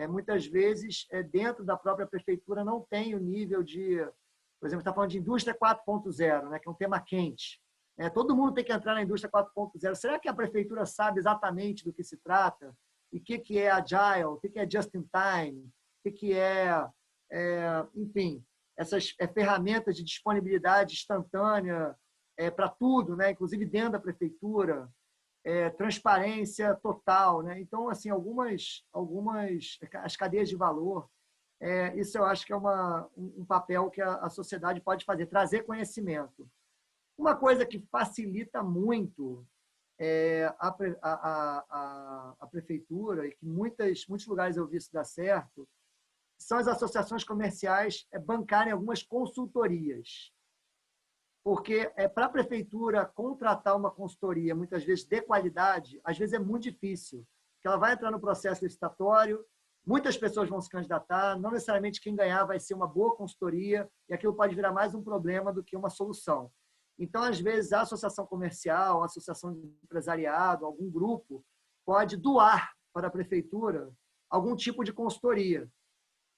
Muitas vezes, dentro da própria prefeitura, não tem o nível de, por exemplo, está falando de indústria 4.0, né, que é um tema quente. Todo mundo tem que entrar na indústria 4.0. Será que a prefeitura sabe exatamente do que se trata? E o que é agile? O que é just in time? O que enfim, essas ferramentas de disponibilidade instantânea para tudo, né? Inclusive dentro da prefeitura, transparência total, né? Então, assim, algumas as cadeias de valor, isso eu acho que é um papel que a sociedade pode fazer, trazer conhecimento. Uma coisa que facilita muito a prefeitura, e que muitos lugares eu vi isso dar certo, são as associações comerciais bancarem algumas consultorias. Porque para a prefeitura contratar uma consultoria, muitas vezes de qualidade, às vezes é muito difícil. Porque ela vai entrar no processo licitatório, muitas pessoas vão se candidatar, não necessariamente quem ganhar vai ser uma boa consultoria, e aquilo pode virar mais um problema do que uma solução. Então, às vezes, a associação comercial, a associação de empresariado, algum grupo, pode doar para a prefeitura algum tipo de consultoria.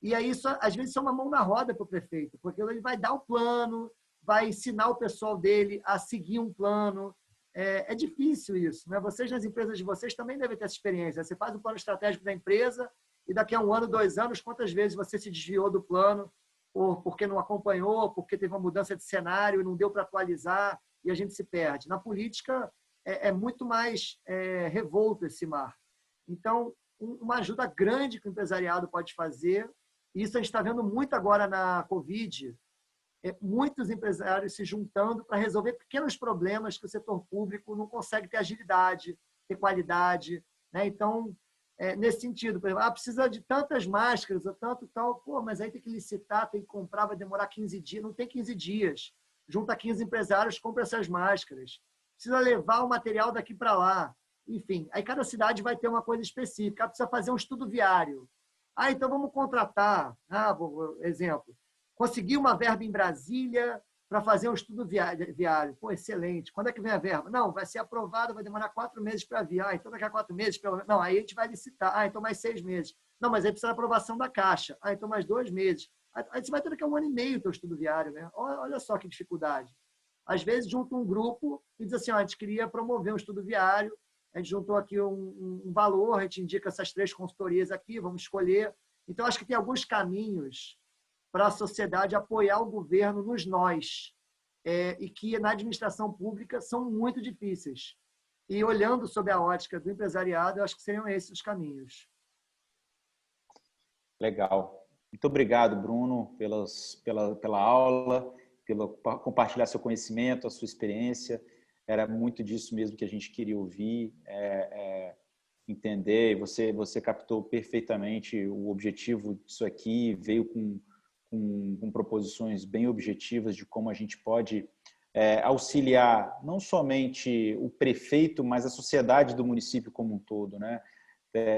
E aí, isso, às vezes, é uma mão na roda para o prefeito, porque ele vai dar o plano, vai ensinar o pessoal dele a seguir um plano. É difícil isso, né? Vocês, nas empresas de vocês, também devem ter essa experiência. Você faz um plano estratégico da empresa e daqui a 1 ano, 2 anos, quantas vezes você se desviou do plano, ou porque não acompanhou, porque teve uma mudança de cenário e não deu para atualizar, e a gente se perde. Na política, é muito mais revolto esse mar. Então, uma ajuda grande que o empresariado pode fazer, e isso a gente está vendo muito agora na Covid, muitos empresários se juntando para resolver pequenos problemas que o setor público não consegue ter agilidade, ter qualidade, né? Então, nesse sentido, por exemplo, precisa de tantas máscaras, ou tanto tal, mas aí tem que licitar, tem que comprar, vai demorar 15 dias. Não tem 15 dias. Junta 15 empresários, compra essas máscaras. Precisa levar o material daqui para lá. Enfim, aí cada cidade vai ter uma coisa específica. Precisa fazer um estudo viário. Então vamos contratar, exemplo, conseguir uma verba em Brasília para fazer um estudo viário. Excelente. Quando é que vem a verba? Não, vai ser aprovado, vai demorar 4 meses para vir. Então daqui a 4 meses, pelo menos. Não, aí a gente vai licitar. Então mais 6 meses. Não, mas aí precisa da aprovação da Caixa. Então mais 2 meses. Aí você vai ter daqui a 1 ano e meio o teu estudo viário, né? Olha só que dificuldade. Às vezes junta um grupo e diz assim, a gente queria promover um estudo viário, a gente juntou aqui um valor, a gente indica essas 3 consultorias aqui, vamos escolher. Então acho que tem alguns caminhos para a sociedade apoiar o governo nos nós, e que na administração pública são muito difíceis. E olhando sob a ótica do empresariado, eu acho que seriam esses os caminhos. Legal. Muito obrigado, Bruno, pela aula, pelo compartilhar seu conhecimento, a sua experiência. Era muito disso mesmo que a gente queria ouvir, entender. Você captou perfeitamente o objetivo disso aqui, veio com proposições bem objetivas de como a gente pode auxiliar não somente o prefeito, mas a sociedade do município como um todo, né?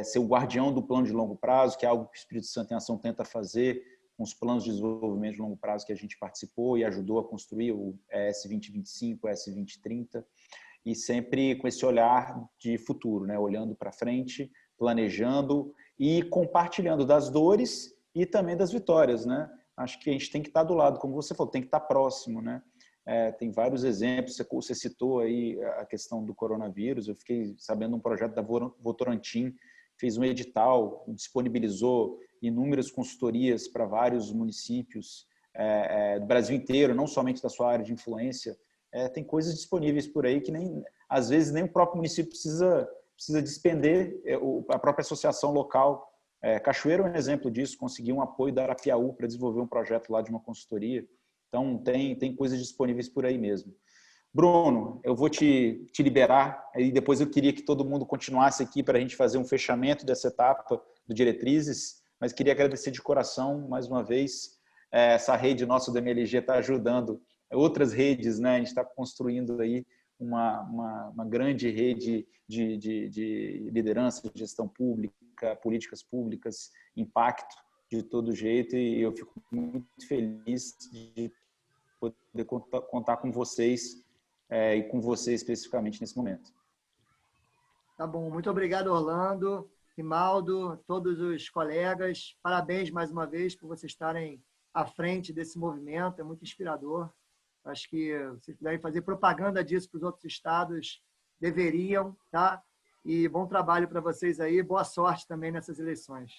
Ser o guardião do plano de longo prazo, que é algo que o Espírito Santo em Ação tenta fazer com os planos de desenvolvimento de longo prazo que a gente participou e ajudou a construir, o ES 2025, o ES 2030, e sempre com esse olhar de futuro, né? Olhando para frente, planejando e compartilhando das dores e também das vitórias, né? Acho que a gente tem que estar do lado, como você falou, tem que estar próximo, né? Tem vários exemplos, você citou aí a questão do coronavírus, eu fiquei sabendo um projeto da Votorantim, fez um edital, disponibilizou inúmeras consultorias para vários municípios do Brasil inteiro, não somente da sua área de influência. Tem coisas disponíveis por aí que às vezes nem o próprio município precisa despender, a própria associação local. Cachoeiro é um exemplo disso, conseguiu um apoio da Arapiaú para desenvolver um projeto lá de uma consultoria. Então, tem coisas disponíveis por aí mesmo. Bruno, eu vou te liberar, e depois eu queria que todo mundo continuasse aqui para a gente fazer um fechamento dessa etapa do Diretrizes, mas queria agradecer de coração, mais uma vez, essa rede nossa do MLG está ajudando outras redes, né? A gente está construindo aí uma grande rede de liderança, de gestão pública, pública, políticas públicas, impacto de todo jeito, e eu fico muito feliz de poder contar com vocês e com você especificamente nesse momento. Tá bom, muito obrigado, Orlando, Rimaldo, todos os colegas. Parabéns mais uma vez por vocês estarem à frente desse movimento, é muito inspirador. Acho que vocês puderem fazer propaganda disso para os outros estados, deveriam, tá? E bom trabalho para vocês aí, boa sorte também nessas eleições.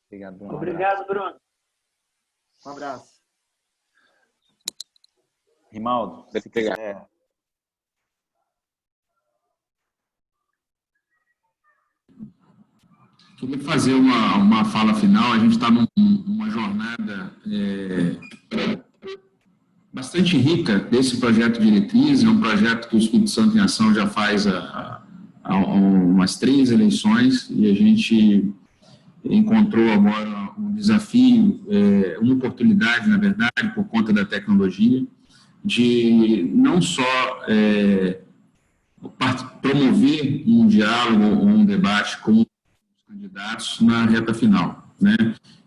Obrigado, Bruno. Obrigado, Bruno. Um abraço. Rimaldo, se quiser... Queria fazer uma fala final. A gente está numa jornada bastante rica desse projeto de diretriz. É um projeto que o Espírito Santo em Ação já faz há umas 3 eleições, e a gente encontrou agora um desafio, uma oportunidade, na verdade, por conta da tecnologia, de não só promover um diálogo ou um debate com os candidatos na reta final, né?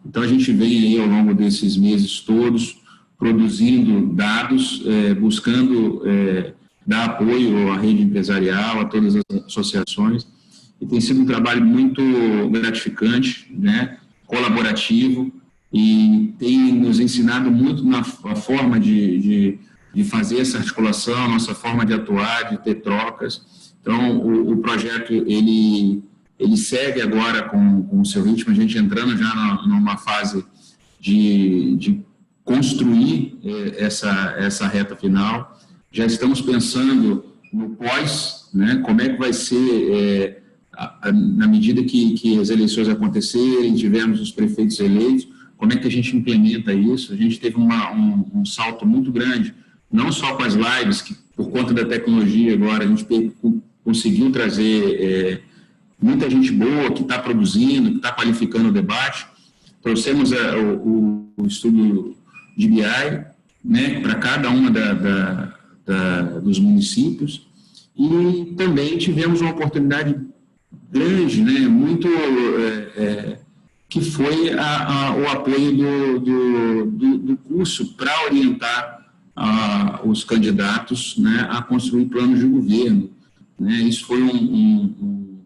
Então, a gente vem aí, ao longo desses meses todos, produzindo dados, buscando dar apoio à rede empresarial, a todas as associações, e tem sido um trabalho muito gratificante, né, colaborativo, e tem nos ensinado muito na forma de fazer essa articulação, a nossa forma de atuar, de ter trocas. Então, o projeto, ele segue agora com o seu ritmo, a gente entrando já numa fase de construir essa reta final. Já estamos pensando no pós, né, como é que vai ser, na medida que as eleições acontecerem, tivermos os prefeitos eleitos, como é que a gente implementa isso. A gente teve um salto muito grande, não só com as lives, que por conta da tecnologia agora a gente conseguiu trazer muita gente boa que está produzindo, que está qualificando o debate. Trouxemos o estudo de BI, né, para cada uma dos municípios, e também tivemos uma oportunidade grande, né, muito que foi o apoio do curso para orientar os candidatos, né, a construir planos de governo, né. Isso foi um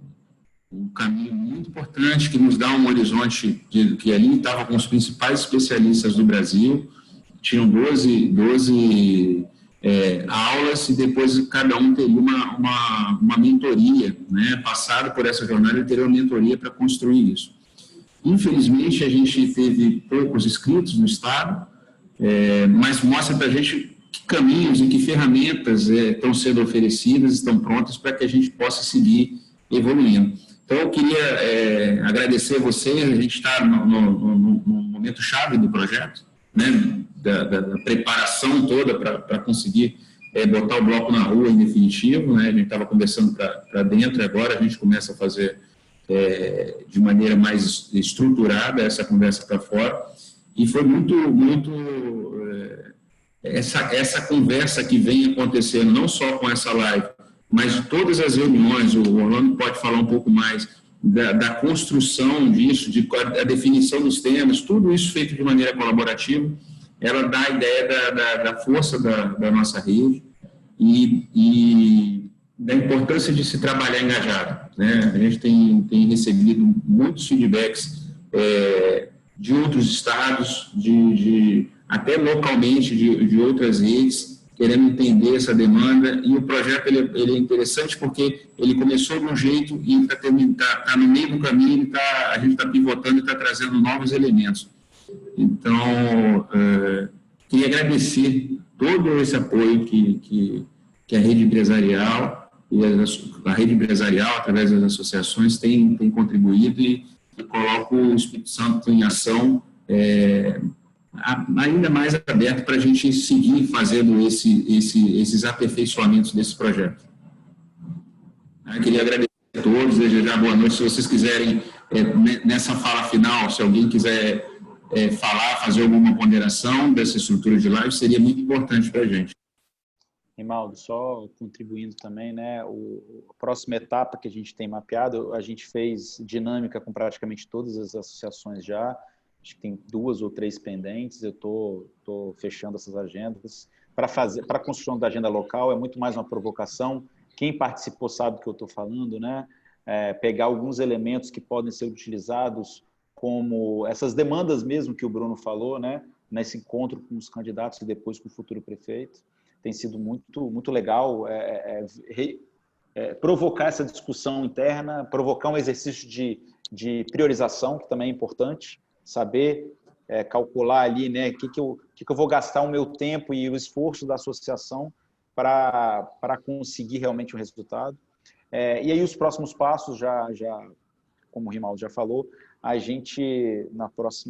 caminho muito importante, que nos dá um horizonte que ali estava com os principais especialistas do Brasil. Tinham 12 aulas, e depois cada um teria uma mentoria, né? Passado por essa jornada, ele teria uma mentoria para construir isso. Infelizmente, a gente teve poucos inscritos no Estado, mas mostra para a gente que caminhos e que ferramentas estão sendo oferecidas, estão prontas para que a gente possa seguir evoluindo. Então, eu queria agradecer a vocês. A gente está no momento chave do projeto, né, da preparação toda para conseguir botar o bloco na rua em definitivo, né? A gente estava conversando para dentro, e agora a gente começa a fazer de maneira mais estruturada essa conversa para fora, e foi muito essa conversa que vem acontecendo, não só com essa live, mas de todas as reuniões. O Orlando pode falar um pouco mais da construção disso, a definição dos temas, tudo isso feito de maneira colaborativa. Ela dá a ideia da força da nossa rede e da importância de se trabalhar engajado, né? A gente tem recebido muitos feedbacks de outros estados, até localmente de outras redes, querendo entender essa demanda. E o projeto ele é interessante porque ele começou de um jeito e está no meio do caminho, a gente está pivotando e está trazendo novos elementos. Então, queria agradecer todo esse apoio que a rede empresarial e a rede empresarial, através das associações, tem contribuído, e coloco o Espírito Santo em ação, ainda mais aberto para a gente seguir fazendo esses aperfeiçoamentos desse projeto. Eu queria agradecer a todos, desejar boa noite. Se vocês quiserem, nessa fala final, se alguém quiser fazer alguma ponderação dessa estrutura de live, seria muito importante para a gente. Rimaldo, só contribuindo também, né? A próxima etapa que a gente tem mapeado, a gente fez dinâmica com praticamente todas as associações já. Acho que tem 2 ou 3 pendentes. Eu tô fechando essas agendas. Para a construção da agenda local é muito mais uma provocação. Quem participou sabe do que eu estou falando, né? Pegar alguns elementos que podem ser utilizados como essas demandas mesmo que o Bruno falou, né? Nesse encontro com os candidatos e depois com o futuro prefeito. Tem sido muito legal provocar essa discussão interna, provocar um exercício de priorização, que também é importante, saber calcular ali, né, que eu vou gastar o meu tempo e o esforço da associação para conseguir realmente um resultado. E aí os próximos passos, já como o Rimaldo já falou, a gente,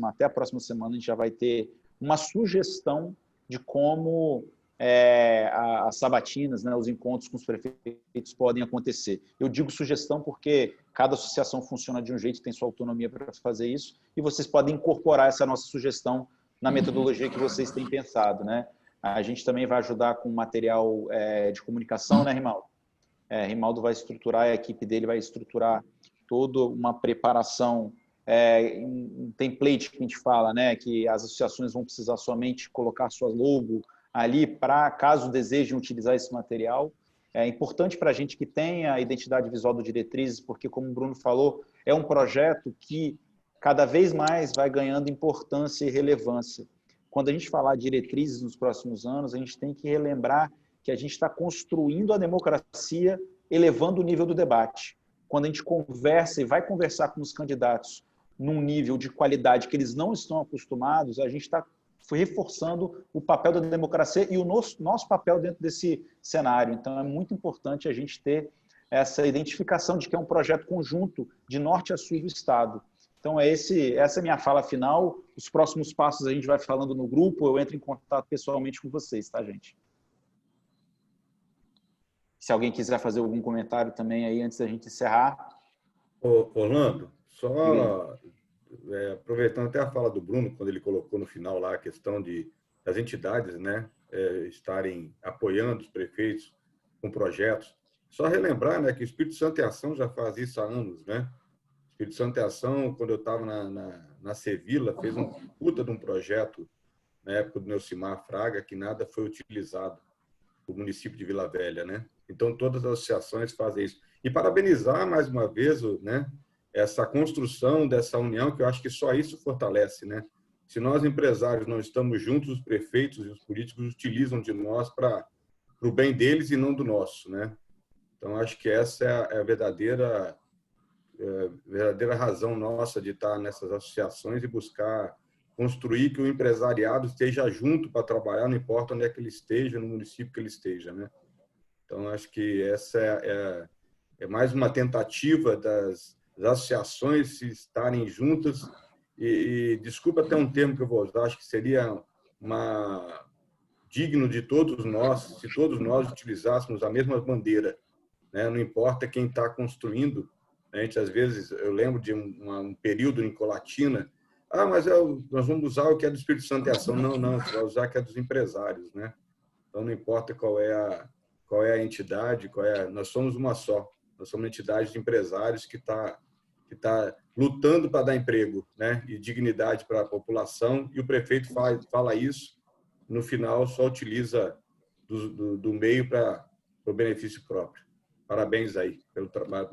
até a próxima semana, a gente já vai ter uma sugestão de como as sabatinas, né, os encontros com os prefeitos podem acontecer. Eu digo sugestão porque cada associação funciona de um jeito, tem sua autonomia para fazer isso, e vocês podem incorporar essa nossa sugestão na metodologia que vocês têm pensado, né? A gente também vai ajudar com material de comunicação, né, Rimaldo? Rimaldo vai estruturar, a equipe dele vai estruturar toda uma preparação, um template que a gente fala, né, que as associações vão precisar somente colocar sua logo ali para, caso desejem utilizar esse material. É importante para a gente que tenha a identidade visual do Diretrizes, porque, como o Bruno falou, é um projeto que cada vez mais vai ganhando importância e relevância. Quando a gente falar de diretrizes nos próximos anos, a gente tem que relembrar que a gente está construindo a democracia, elevando o nível do debate. Quando a gente conversa e vai conversar com os candidatos num nível de qualidade que eles não estão acostumados, a gente está reforçando o papel da democracia e o nosso papel dentro desse cenário. Então, é muito importante a gente ter essa identificação de que é um projeto conjunto de norte a sul do Estado. Então, essa é a minha fala final. Os próximos passos a gente vai falando no grupo, eu entro em contato pessoalmente com vocês, tá, gente? Se alguém quiser fazer algum comentário também aí antes da gente encerrar. Orlando, só aproveitando até a fala do Bruno, quando ele colocou no final lá a questão das entidades, né, estarem apoiando os prefeitos com projetos. Só relembrar, né, que o Espírito Santo em Ação já faz isso há anos, né? O Espírito Santo em Ação, quando eu estava na Sevilla, fez um puta de um projeto na época do Neucimar Fraga, que nada foi utilizado no município de Vila Velha, né? Então, todas as associações fazem isso. E parabenizar, mais uma vez, né, essa construção dessa união, que eu acho que só isso fortalece, né? Se nós, empresários, não estamos juntos, os prefeitos e os políticos utilizam de nós para o bem deles e não do nosso, né? Então, acho que essa é a verdadeira razão nossa de estar nessas associações e buscar construir que o empresariado esteja junto para trabalhar, não importa onde é que ele esteja, no município que ele esteja, né? Então, acho que essa é mais uma tentativa das associações se estarem juntas e desculpa até um termo que eu vou usar, acho que seria digno de todos nós, se todos nós utilizássemos a mesma bandeira, né? Não importa quem está construindo, a gente, às vezes, eu lembro de um período em Colatina, mas nós vamos usar o que é do Espírito Santo em Ação. Não, você vai usar o que é dos empresários, né? Então, não importa qual é a entidade, nós somos uma só. Nós somos uma entidade de empresários que está lutando para dar emprego, né, e dignidade para a população, e o prefeito fala isso, no final só utiliza do meio para o benefício próprio. Parabéns aí pelo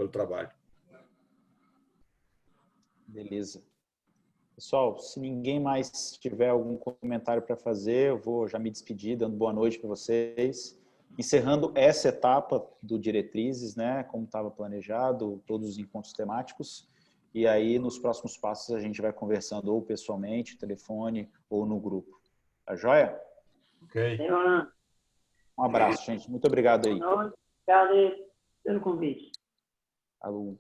trabalho. Beleza. Pessoal, se ninguém mais tiver algum comentário para fazer, eu vou já me despedir, dando boa noite para vocês. Encerrando essa etapa do Diretrizes, né, como estava planejado, todos os encontros temáticos. E aí, nos próximos passos, a gente vai conversando ou pessoalmente, telefone ou no grupo. Tá joia? Ok. Um abraço, gente. Muito obrigado aí. Obrigado pelo convite. Alô.